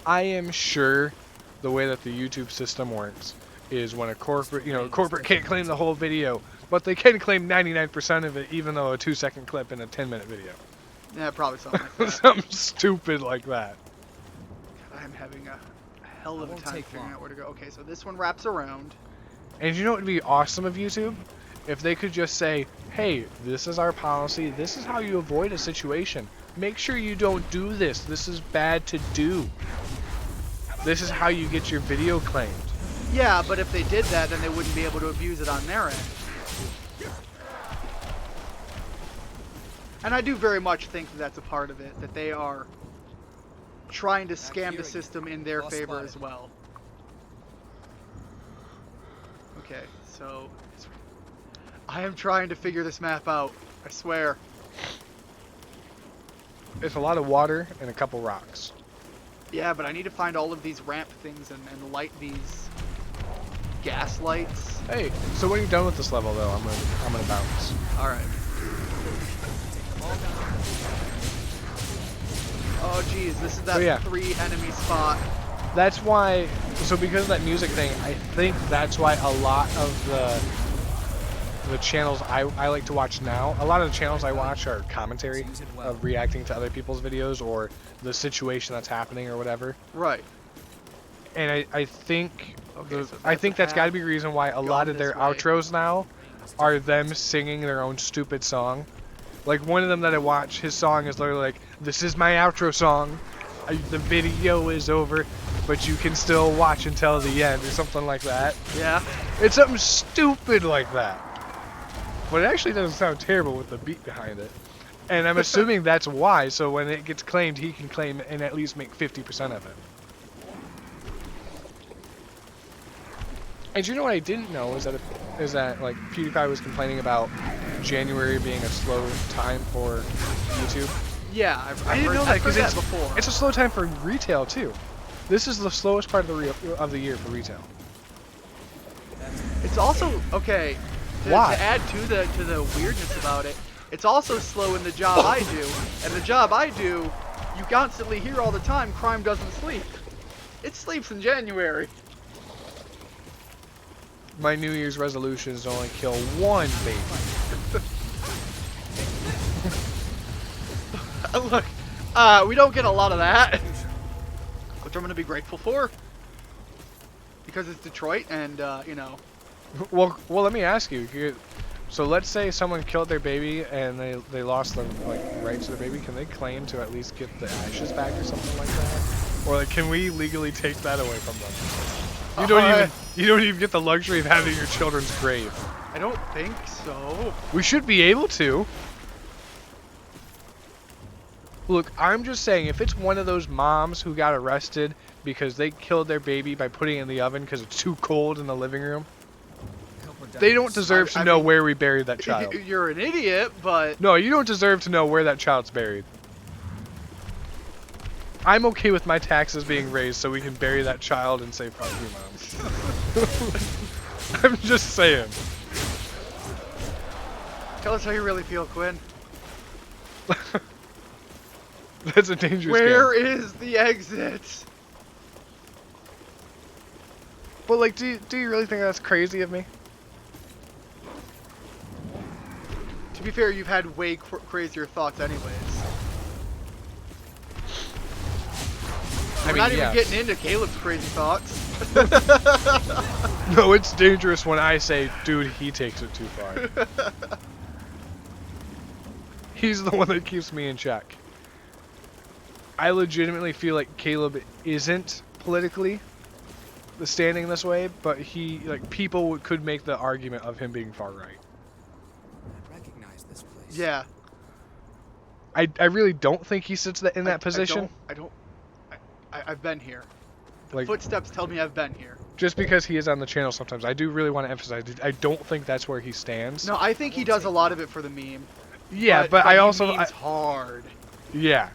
I am sure the way that the YouTube system works is when a corporate, corporate can't claim the whole video, but they can claim 99% of it, even though a 2-second clip in a 10-minute video. Yeah, probably something like that. Something stupid like that. I'm having a hell of a won't time take figuring long. out where to go. Okay, so this one wraps around. And you know what would be awesome of YouTube? If they could just say, hey, this is our policy, this is how you avoid a situation. Make sure you don't do this. This is bad to do. This is how you get your video claimed. Yeah, but if they did that, then they wouldn't be able to abuse it on their end. And I do very much think that that's a part of it, that they are trying to scam the system in their favor as well. Okay, so I am trying to figure this map out, I swear. It's a lot of water and a couple rocks. Yeah, but I need to find all of these ramp things and light these gas lights. Hey, so when you're done with this level though, I'm gonna bounce. Alright. Oh geez, this is that Oh, yeah. 3 enemy spot. That's why, so because of that music thing, I think that's why a lot of the channels I like to watch now, a lot of the channels I watch are commentary of reacting to other people's videos or the situation that's happening or whatever. Right. And I think Okay, so I think that's got to path be the reason why a lot of their this way. outros now are them singing their own stupid song. Like one of them that I watch, his song is literally like, "This is my outro song. The video is over, but you can still watch until the end," or something like that. Yeah. It's something stupid like that. But it actually doesn't sound terrible with the beat behind it. And I'm assuming that's why, so when it gets claimed, he can claim it and at least make 50% of it. And you know what I didn't know is that like PewDiePie was complaining about January being a slow time for YouTube. Yeah, I didn't know that I've heard because that before. it's a slow time for retail too. This is the slowest part of the year for retail. It's also okay. Why? To add to the weirdness about it, it's also slow in the job I do, and the job I do, you constantly hear all the time, crime doesn't sleep. It sleeps in January. My New Year's resolution is to only kill one baby. Look, we don't get a lot of that, which I'm gonna be grateful for, because it's Detroit, and you know. Well, let me ask you. So let's say someone killed their baby and they lost the rights to the baby. Can they claim to at least get the ashes back or something like that? Or like, can we legally take that away from them? You don't even get the luxury of having your children's grave. I don't think so. We should be able to. Look, I'm just saying, if it's one of those moms who got arrested because they killed their baby by putting it in the oven because it's too cold in the living room, they don't deserve to know where we buried that child. You're an idiot, but No, you don't deserve to know where that child's buried. I'm okay with my taxes being raised so we can bury that child and say fuck you, Mom. I'm just saying. tell us how you really feel, Quinn. That's a dangerous Where game. is the exit? But like, do you really think that's crazy of me? To be fair, you've had way crazier thoughts anyways. We're not even getting into Caleb's crazy thoughts. No, it's dangerous when I say, dude, he takes it too far. He's the one that keeps me in check. I legitimately feel like Caleb isn't politically standing this way, but he, like, people could make the argument of him being far right. I recognize this place. Yeah. I really don't think he sits in that position. I've been here. The Like, footsteps tell me I've been here. just because he is on the channel sometimes, I do really want to emphasize, I don't think that's where he stands. No, I think he does a lot of it for the meme. Yeah, but I also... He memes hard. Yeah.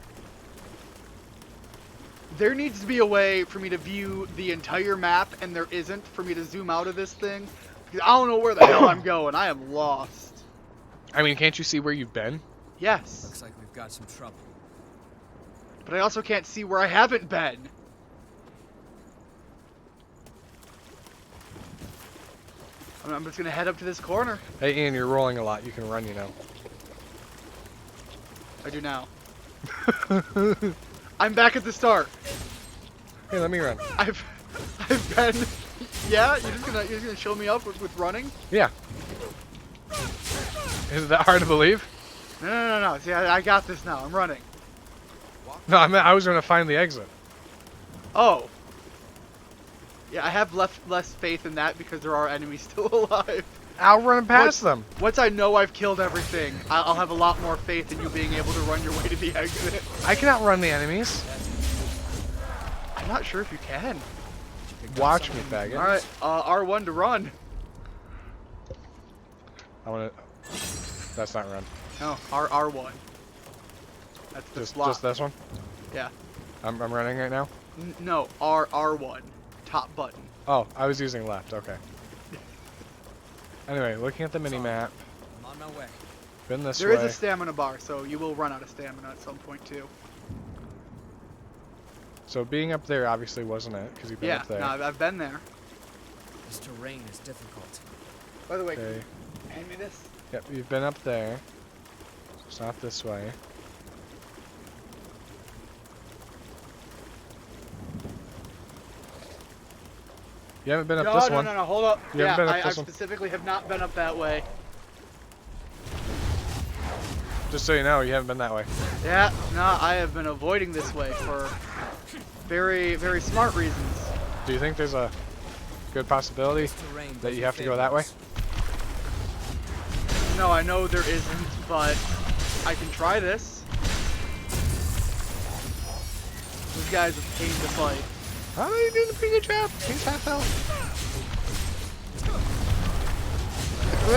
There needs to be a way for me to view the entire map, and there isn't, for me to zoom out of this thing. Because I don't know where the hell I'm going. I am lost. I mean, can't you see where you've been? Yes. Looks like we've got some trouble. But I also can't see where I haven't been. I'm just going to head up to this corner. Hey, Ian, you're rolling a lot. You can run, you know. I do now. I'm back at the start. Hey, let me run. I've been... Yeah? You're just gonna show me up with running? Yeah. Is that hard to believe? No. See, I got this now. I'm running. No, I meant I was going to find the exit. Oh. Yeah, I have less faith in that because there are enemies still alive. I'll run past them. Once I know I've killed everything, I'll have a lot more faith in you being able to run your way to the exit. I can outrun the enemies. I'm not sure if you can. Watch me, faggot. Alright, R1 to run. I want to... That's not run. No, R1. That's the slot. Just this one? Yeah. I'm running right now? No, R1. Top button. Oh, I was using left. Okay. Anyway, looking at the mini-map. I'm on my way. Been this There way. is a stamina bar, so you will run out of stamina at some point too. So being up there obviously wasn't it, because you've been Yeah, up there. no, I've been there. This terrain is difficult. By the way, Okay. hand me this. Yep, you've been up there. It's not this way. You haven't been up this one. No, hold up. You haven't been up I this one. specifically have not been up that way. Just so you know, you haven't been that way. Yeah, no, I have been avoiding this way for very, very smart reasons. Do you think there's a good possibility This terrain that you doesn't have to go favor that way? us. No, I know there isn't, but I can try this. This guy's a pain to fight. Oh, you're doing a pretty good job. He's half health.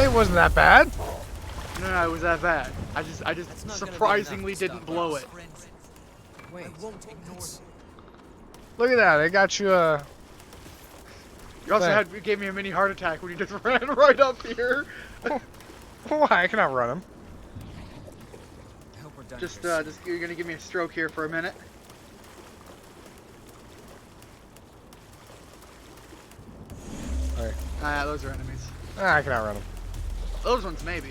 It wasn't that bad. No, it was that bad. I just That's not gonna be enough surprisingly to didn't stop blow us. it. Wait, that's- Look at that. I got you a... You also There. you gave me a mini heart attack when you just ran right up here. Why? I can outrun him. I hope we're done Just here. you're gonna give me a stroke here for a minute. Alright. Ah, those are enemies. I can outrun him. Those ones maybe.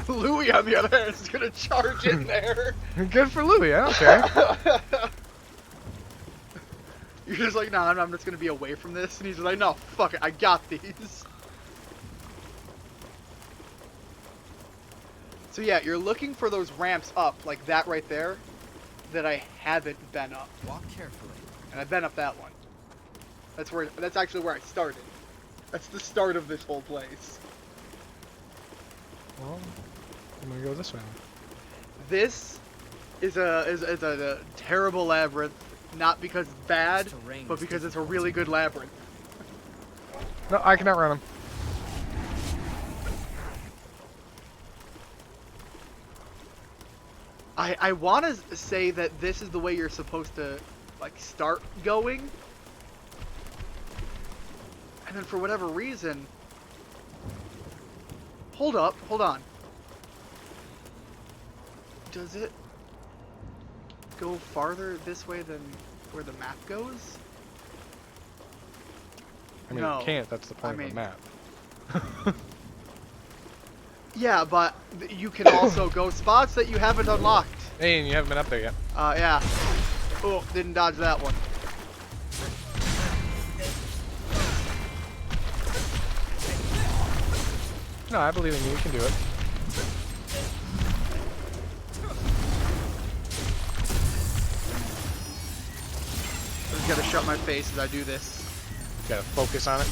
Louis, on the other hand, is gonna charge in there. Good for Louis. I don't care. You're just like, nah, I'm just gonna be away from this, and he's like, no, fuck it, I got these. So yeah, you're looking for those ramps up, like that right there, that I haven't been up, Walk carefully. and I've been up that one. That's actually where I started. That's the start of this whole place. Well, I'm gonna go this way. This is a terrible labyrinth, not because it's bad, This terrain but is because it's a really good labyrinth. No, I can outrun him. I want to say that this is the way you're supposed to, like, start going. And then for whatever reason... Hold on. Does it go farther this way than where the map goes? I mean, No. it can't. That's the point I of the mean- map. Yeah, but you can also go spots that you haven't unlocked. Hey, and you haven't been up there yet. Yeah. Oh, didn't dodge that one. No, I believe in you. You can do it. I just gotta shut my face as I do this. Gotta focus on it.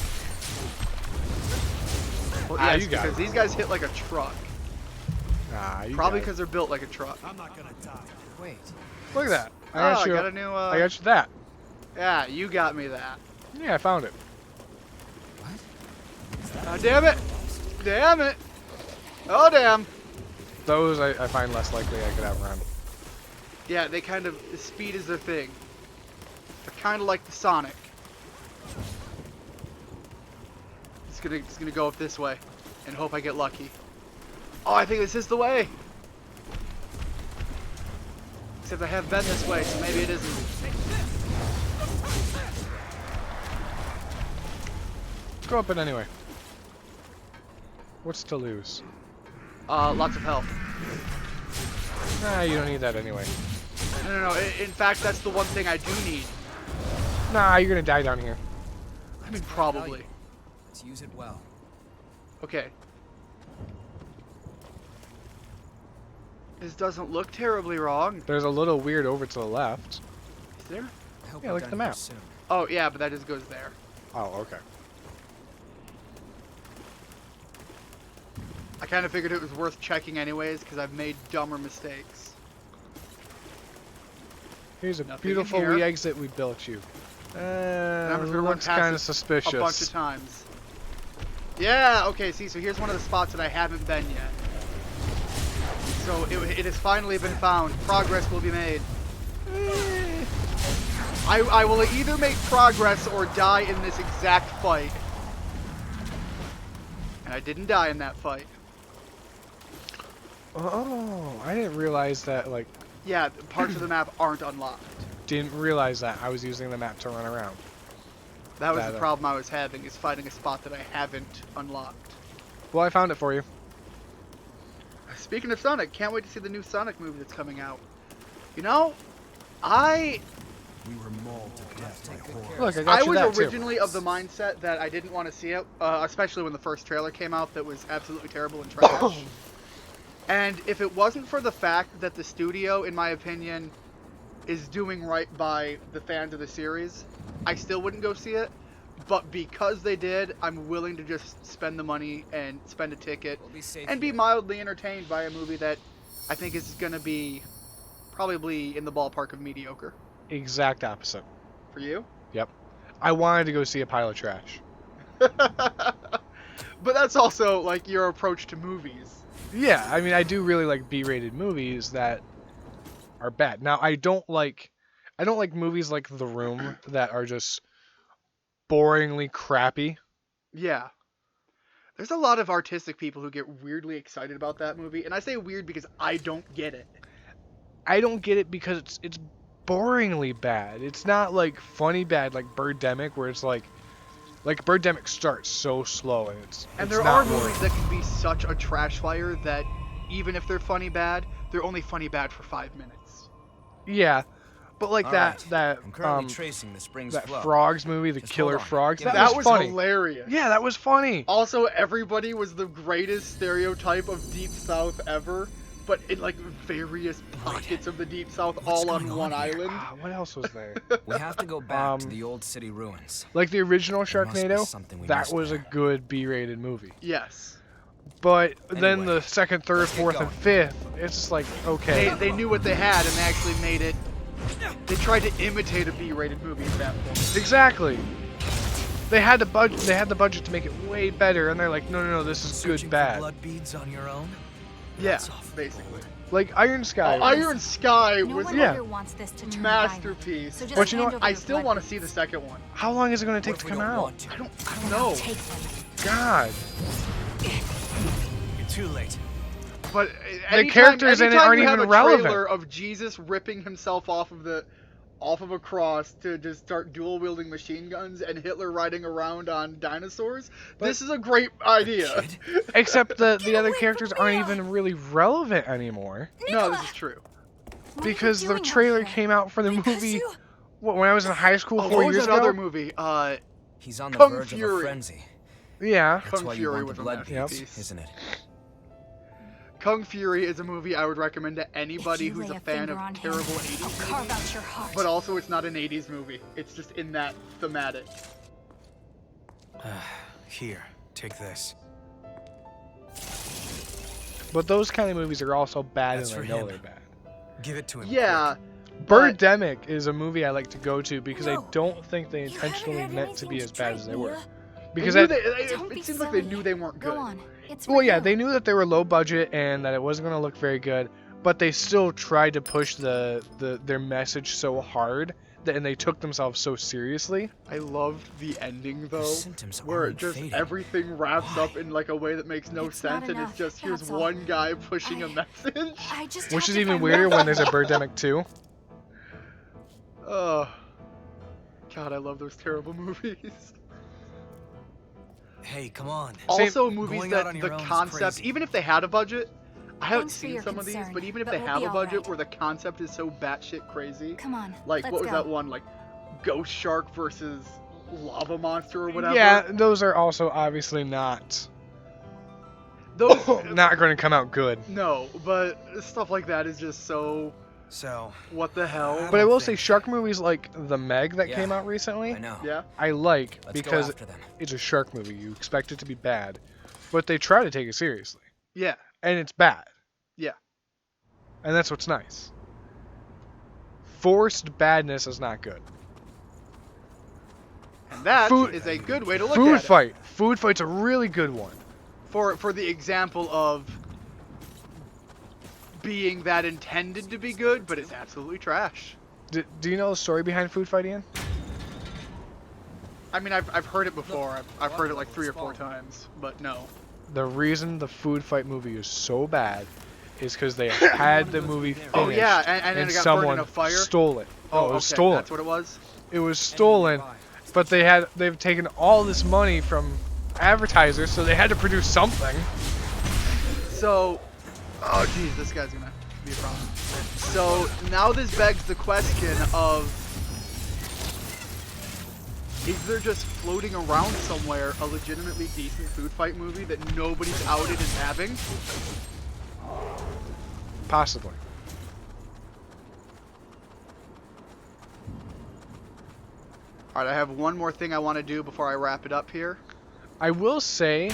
Well, Ah, yes, you got because it. these guys hit like a truck. Ah, you Probably got it. because they're built like a truck. Wait. Look at that. Oh, I got I you. got a new, I got you that. Yeah, you got me that. Yeah, I found it. Damn it! Damn it! Oh, damn! Those I find less likely I could outrun. Yeah, they kind of, the speed is their thing. They're kind of like the Sonic. It's gonna go up this way and hope I get lucky. Oh, I think this is the way. Except I have been this way, so maybe it isn't. Let's go up it anyway. What's to lose? Lots of health. Nah, you don't need that anyway. No. In fact, that's the one thing I do need. Nah, you're gonna die down here. I mean, probably. Let's use it well. Okay. This doesn't look terribly wrong. There's a little weird over to the left. Is there? I hope Yeah, we're look at done the here map. soon. Oh, yeah, but that just goes there. Oh, okay. I kind of figured it was worth checking anyways, because I've made dumber mistakes. Here's a Nothing in beautiful here. re-exit we built you. I'm just gonna run Looks past kind it of suspicious. A bunch of times. Yeah, okay, see, so here's one of the spots that I haven't been yet. So it has finally been found. Progress will be made. I will either make progress or die in this exact fight. And I didn't die in that fight. Oh, I didn't realize that, like, Yeah, parts of the map aren't unlocked. didn't realize that. I was using the map to run around. That was That, the problem I was having, is finding a spot that I haven't unlocked. Well, I found it for you. Speaking of Sonic, can't wait to see the new Sonic movie that's coming out. You know, I We were mauled to death by horror. Look, I got you was that, too. originally of the mindset that I didn't want to see it, especially when the first trailer came out that was absolutely terrible and trash. And if it wasn't for the fact that the studio, in my opinion, is doing right by the fans of the series, I still wouldn't go see it. But because they did, I'm willing to just spend the money and spend a ticket We'll be safe and be here. mildly entertained by a movie that I think is going to be probably in the ballpark of mediocre. Exact opposite. For you? Yep. I wanted to go see a pile of trash. But that's also, like, your approach to movies. Yeah, I mean, I do really like B-rated movies that are bad. Now, I don't like movies like The Room that are just boringly crappy. Yeah. There's a lot of artistic people who get weirdly excited about that movie, and I say weird because I don't get it. I don't get it because it's boringly bad. It's not like funny bad like Birdemic, where it's like Birdemic starts so slow and it's There not are worth movies that can be such a trash fire that even if they're funny bad, they're only funny bad for 5 minutes. Yeah, but like All that right. I'm currently tracing the spring's that flow. Frogs movie, the Just Killer hold on. Frogs, Give me that That was was funny. hilarious. Yeah, that was funny. Also, everybody was the greatest stereotype of Deep South ever, but in like various pockets of the Deep South, all on going one on here? island. Ah, what else was there? We have to go back to Um, the old city ruins. Like the original There must be Sharknado, something we that missed was a there. good B-rated movie. Yes. But then Anyway, the second, third, let's get fourth, and going. fifth, it's just like, okay. They knew what they had, and they actually made it. They tried to imitate a B-rated movie at that point. Exactly. They had the budget. They had the budget to make it way better, and they're like, no, this is Searching good, for bad. blood beads on your own? Yeah, That's awful. basically. Like Iron Sky. Iron Sky No was one yeah. here wants this to turn masterpiece. violent. So just But you know hand what? over I your still blood want to beads. see the second one. How long is it going to take What to if we come don't out? want to? I don't Then know. I'll take them. God. You're too late. But The characters in it anytime aren't you have even a relevant. trailer of Jesus ripping himself off off of a cross to just start dual wielding machine guns and Hitler riding around on dinosaurs. This is a great idea. Kid? Except the Get other away characters from aren't Mia! even really relevant anymore. No, this is true. What are you Because the doing out trailer here? came out for the Because movie you- when I was in high school Oh, 4 what was years that other ago. movie? He's on the Kung verge of Fury. a frenzy. Yeah. That's Kung why Fury you was want a the blood Yep. beads, isn't it? Kung Fury is a movie I would recommend to anybody If you who's lay a a fan finger of on him, terrible I'll 80s carve movies. out your heart. But also, it's not an 80s movie. It's just in that thematic. Here, take this. But those kind of movies are also bad That's and they for know him. they're bad. Give it to him. Yeah, Birdemic is a movie I like to go to because I No. don't think they You haven't intentionally had meant to anything be to as bad as drink, they were. Mia. Because they that, knew Don't be it seems like they silly. knew they weren't good. Go on. It's for well, yeah, you. they knew that they were low budget and that it wasn't going to look very good, but they still tried to push their message so hard that, and they took themselves so seriously. I loved the ending though, symptoms where aren't just fading. everything wraps Why? up in like a way that makes no It's not sense, and it's enough, just here's that's all. one guy pushing a I- message. I just Which have is to even find weirder more. when there's a Birdemic 2. Oh, God, I love those terrible movies. Hey, come on. Also, movies Going out that on the your own is concept, crazy. even if they had a budget, I haven't Thanks for seen your some of these, concern, but even if but they we'll have be a all budget right. where the concept is so batshit crazy, Come on. like let's what was go. that one, like Ghost Shark versus Lava Monster or whatever? Yeah, those are also obviously not those not going to come out good. no, but stuff like that is just so So, what the hell. But I don't will say think- shark movies like The Meg that Yeah, came out recently, I know. Yeah, I like Let's because go after them. it's a shark movie. You expect it to be bad, but they try to take it seriously. yeah, And it's bad. yeah. And that's what's nice. Forced badness is not good. And that Food- is a good way to look Food at it. fight. Food fight's a really good one. For the example of being that intended to be good, but it's absolutely trash. Do you know the story behind Food Fight, Ian? I mean, I've heard it before. I've heard it like 3 or 4 times, but no. The reason the Food Fight movie is so bad is because they had the movie finished Oh yeah, and then it got burned someone in a fire. stole it. Oh, it was okay, stolen. That's what it was. It was stolen, but they've taken all this money from advertisers, so they had to produce something. So, oh geez, this guy's gonna be a problem. So now this begs the question of, is there just floating around somewhere a legitimately decent food fight movie that nobody's outed as having? Possibly. Alright, I have one more thing I want to do before I wrap it up here. I will say,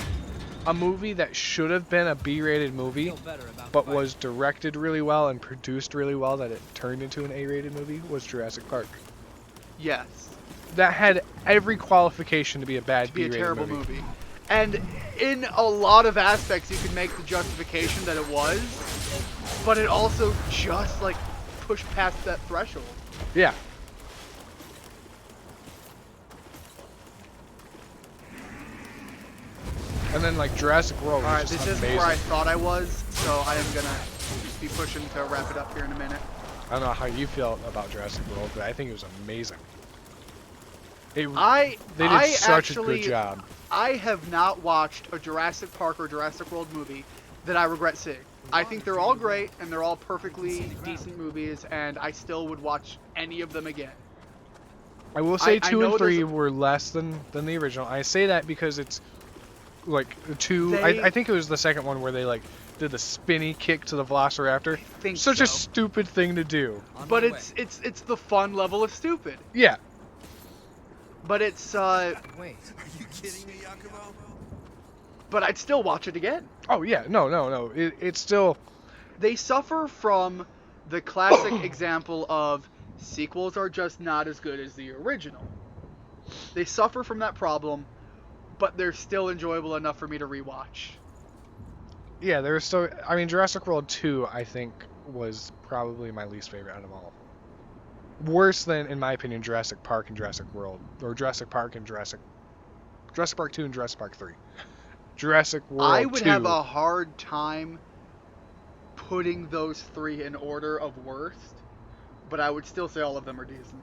a movie that should have been a B-rated movie, but was directed really well and produced really well that it turned into an A-rated movie was Jurassic Park. Yes, That had every qualification to be a bad to be a B-rated terrible movie. And in a lot of aspects, you could make the justification that it was, but it also just like pushed past that threshold. Yeah. And then like Jurassic World was Alright, just this isn't amazing. where I thought I was, so I am gonna be pushing to wrap it up here in a minute. I don't know how you feel about Jurassic World, but I think it was amazing. They did I such a actually, good job. I have not watched a Jurassic Park or Jurassic World movie that I regret seeing. I think they're all great and they're all perfectly decent movies, and I still would watch any of them again. I will say I 2 and know 3 there's- were less than the original. I say that because it's like 2. They- I think it was the second one where they like did the spinny kick to the Velociraptor. Think Such so. a stupid thing to do. But it's the fun level of stupid. Yeah. But it's Wait. but I'd still watch it again. Oh yeah. No. It's still. They suffer from the classic example of sequels are just not as good as the original. They suffer from that problem, but they're still enjoyable enough for me to rewatch. Yeah, there was still. I mean, Jurassic World 2, I think, was probably my least favorite out of all. Worse than, in my opinion, Jurassic Park and Jurassic World, or Jurassic Park and Jurassic Park 2 and Jurassic Park 3. Jurassic World I would 2. have a hard time putting those 3 in order of worst, but I would still say all of them are decent.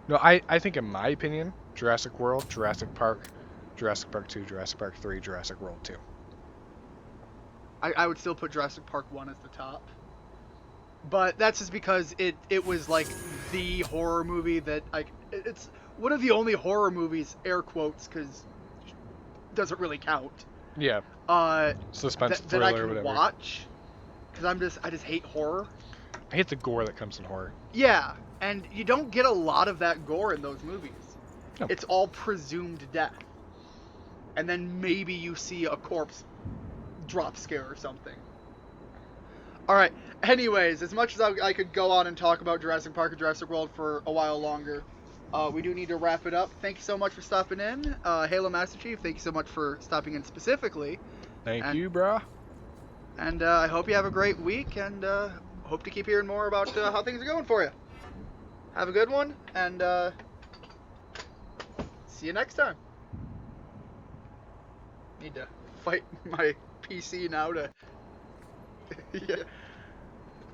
No, I think in my opinion, Jurassic World, Jurassic Park, Jurassic Park 2, Jurassic Park 3, Jurassic World 2. I would still put Jurassic Park 1 as the top. But that's just because it was like the horror movie that it's one of the only horror movies, air quotes, because it doesn't really count. Yeah. Suspense that thriller I or can whatever. watch. Because I just hate horror. I hate the gore that comes in horror. Yeah, and you don't get a lot of that gore in those movies. No. It's all presumed death. And then maybe you see a corpse drop scare or something. Alright, anyways, as much as I could go on and talk about Jurassic Park and Jurassic World for a while longer, we do need to wrap it up. Thank you so much for stopping in. Halo Master Chief, thank you so much for stopping in specifically. Thank you, brah. And I hope you have a great week, and hope to keep hearing more about how things are going for you. Have a good one, and see you next time. Need to fight my PC now to... Yeah.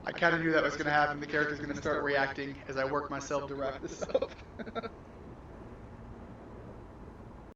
I kind of knew that was going to happen. The character's going to start reacting as I work myself to wrap this up.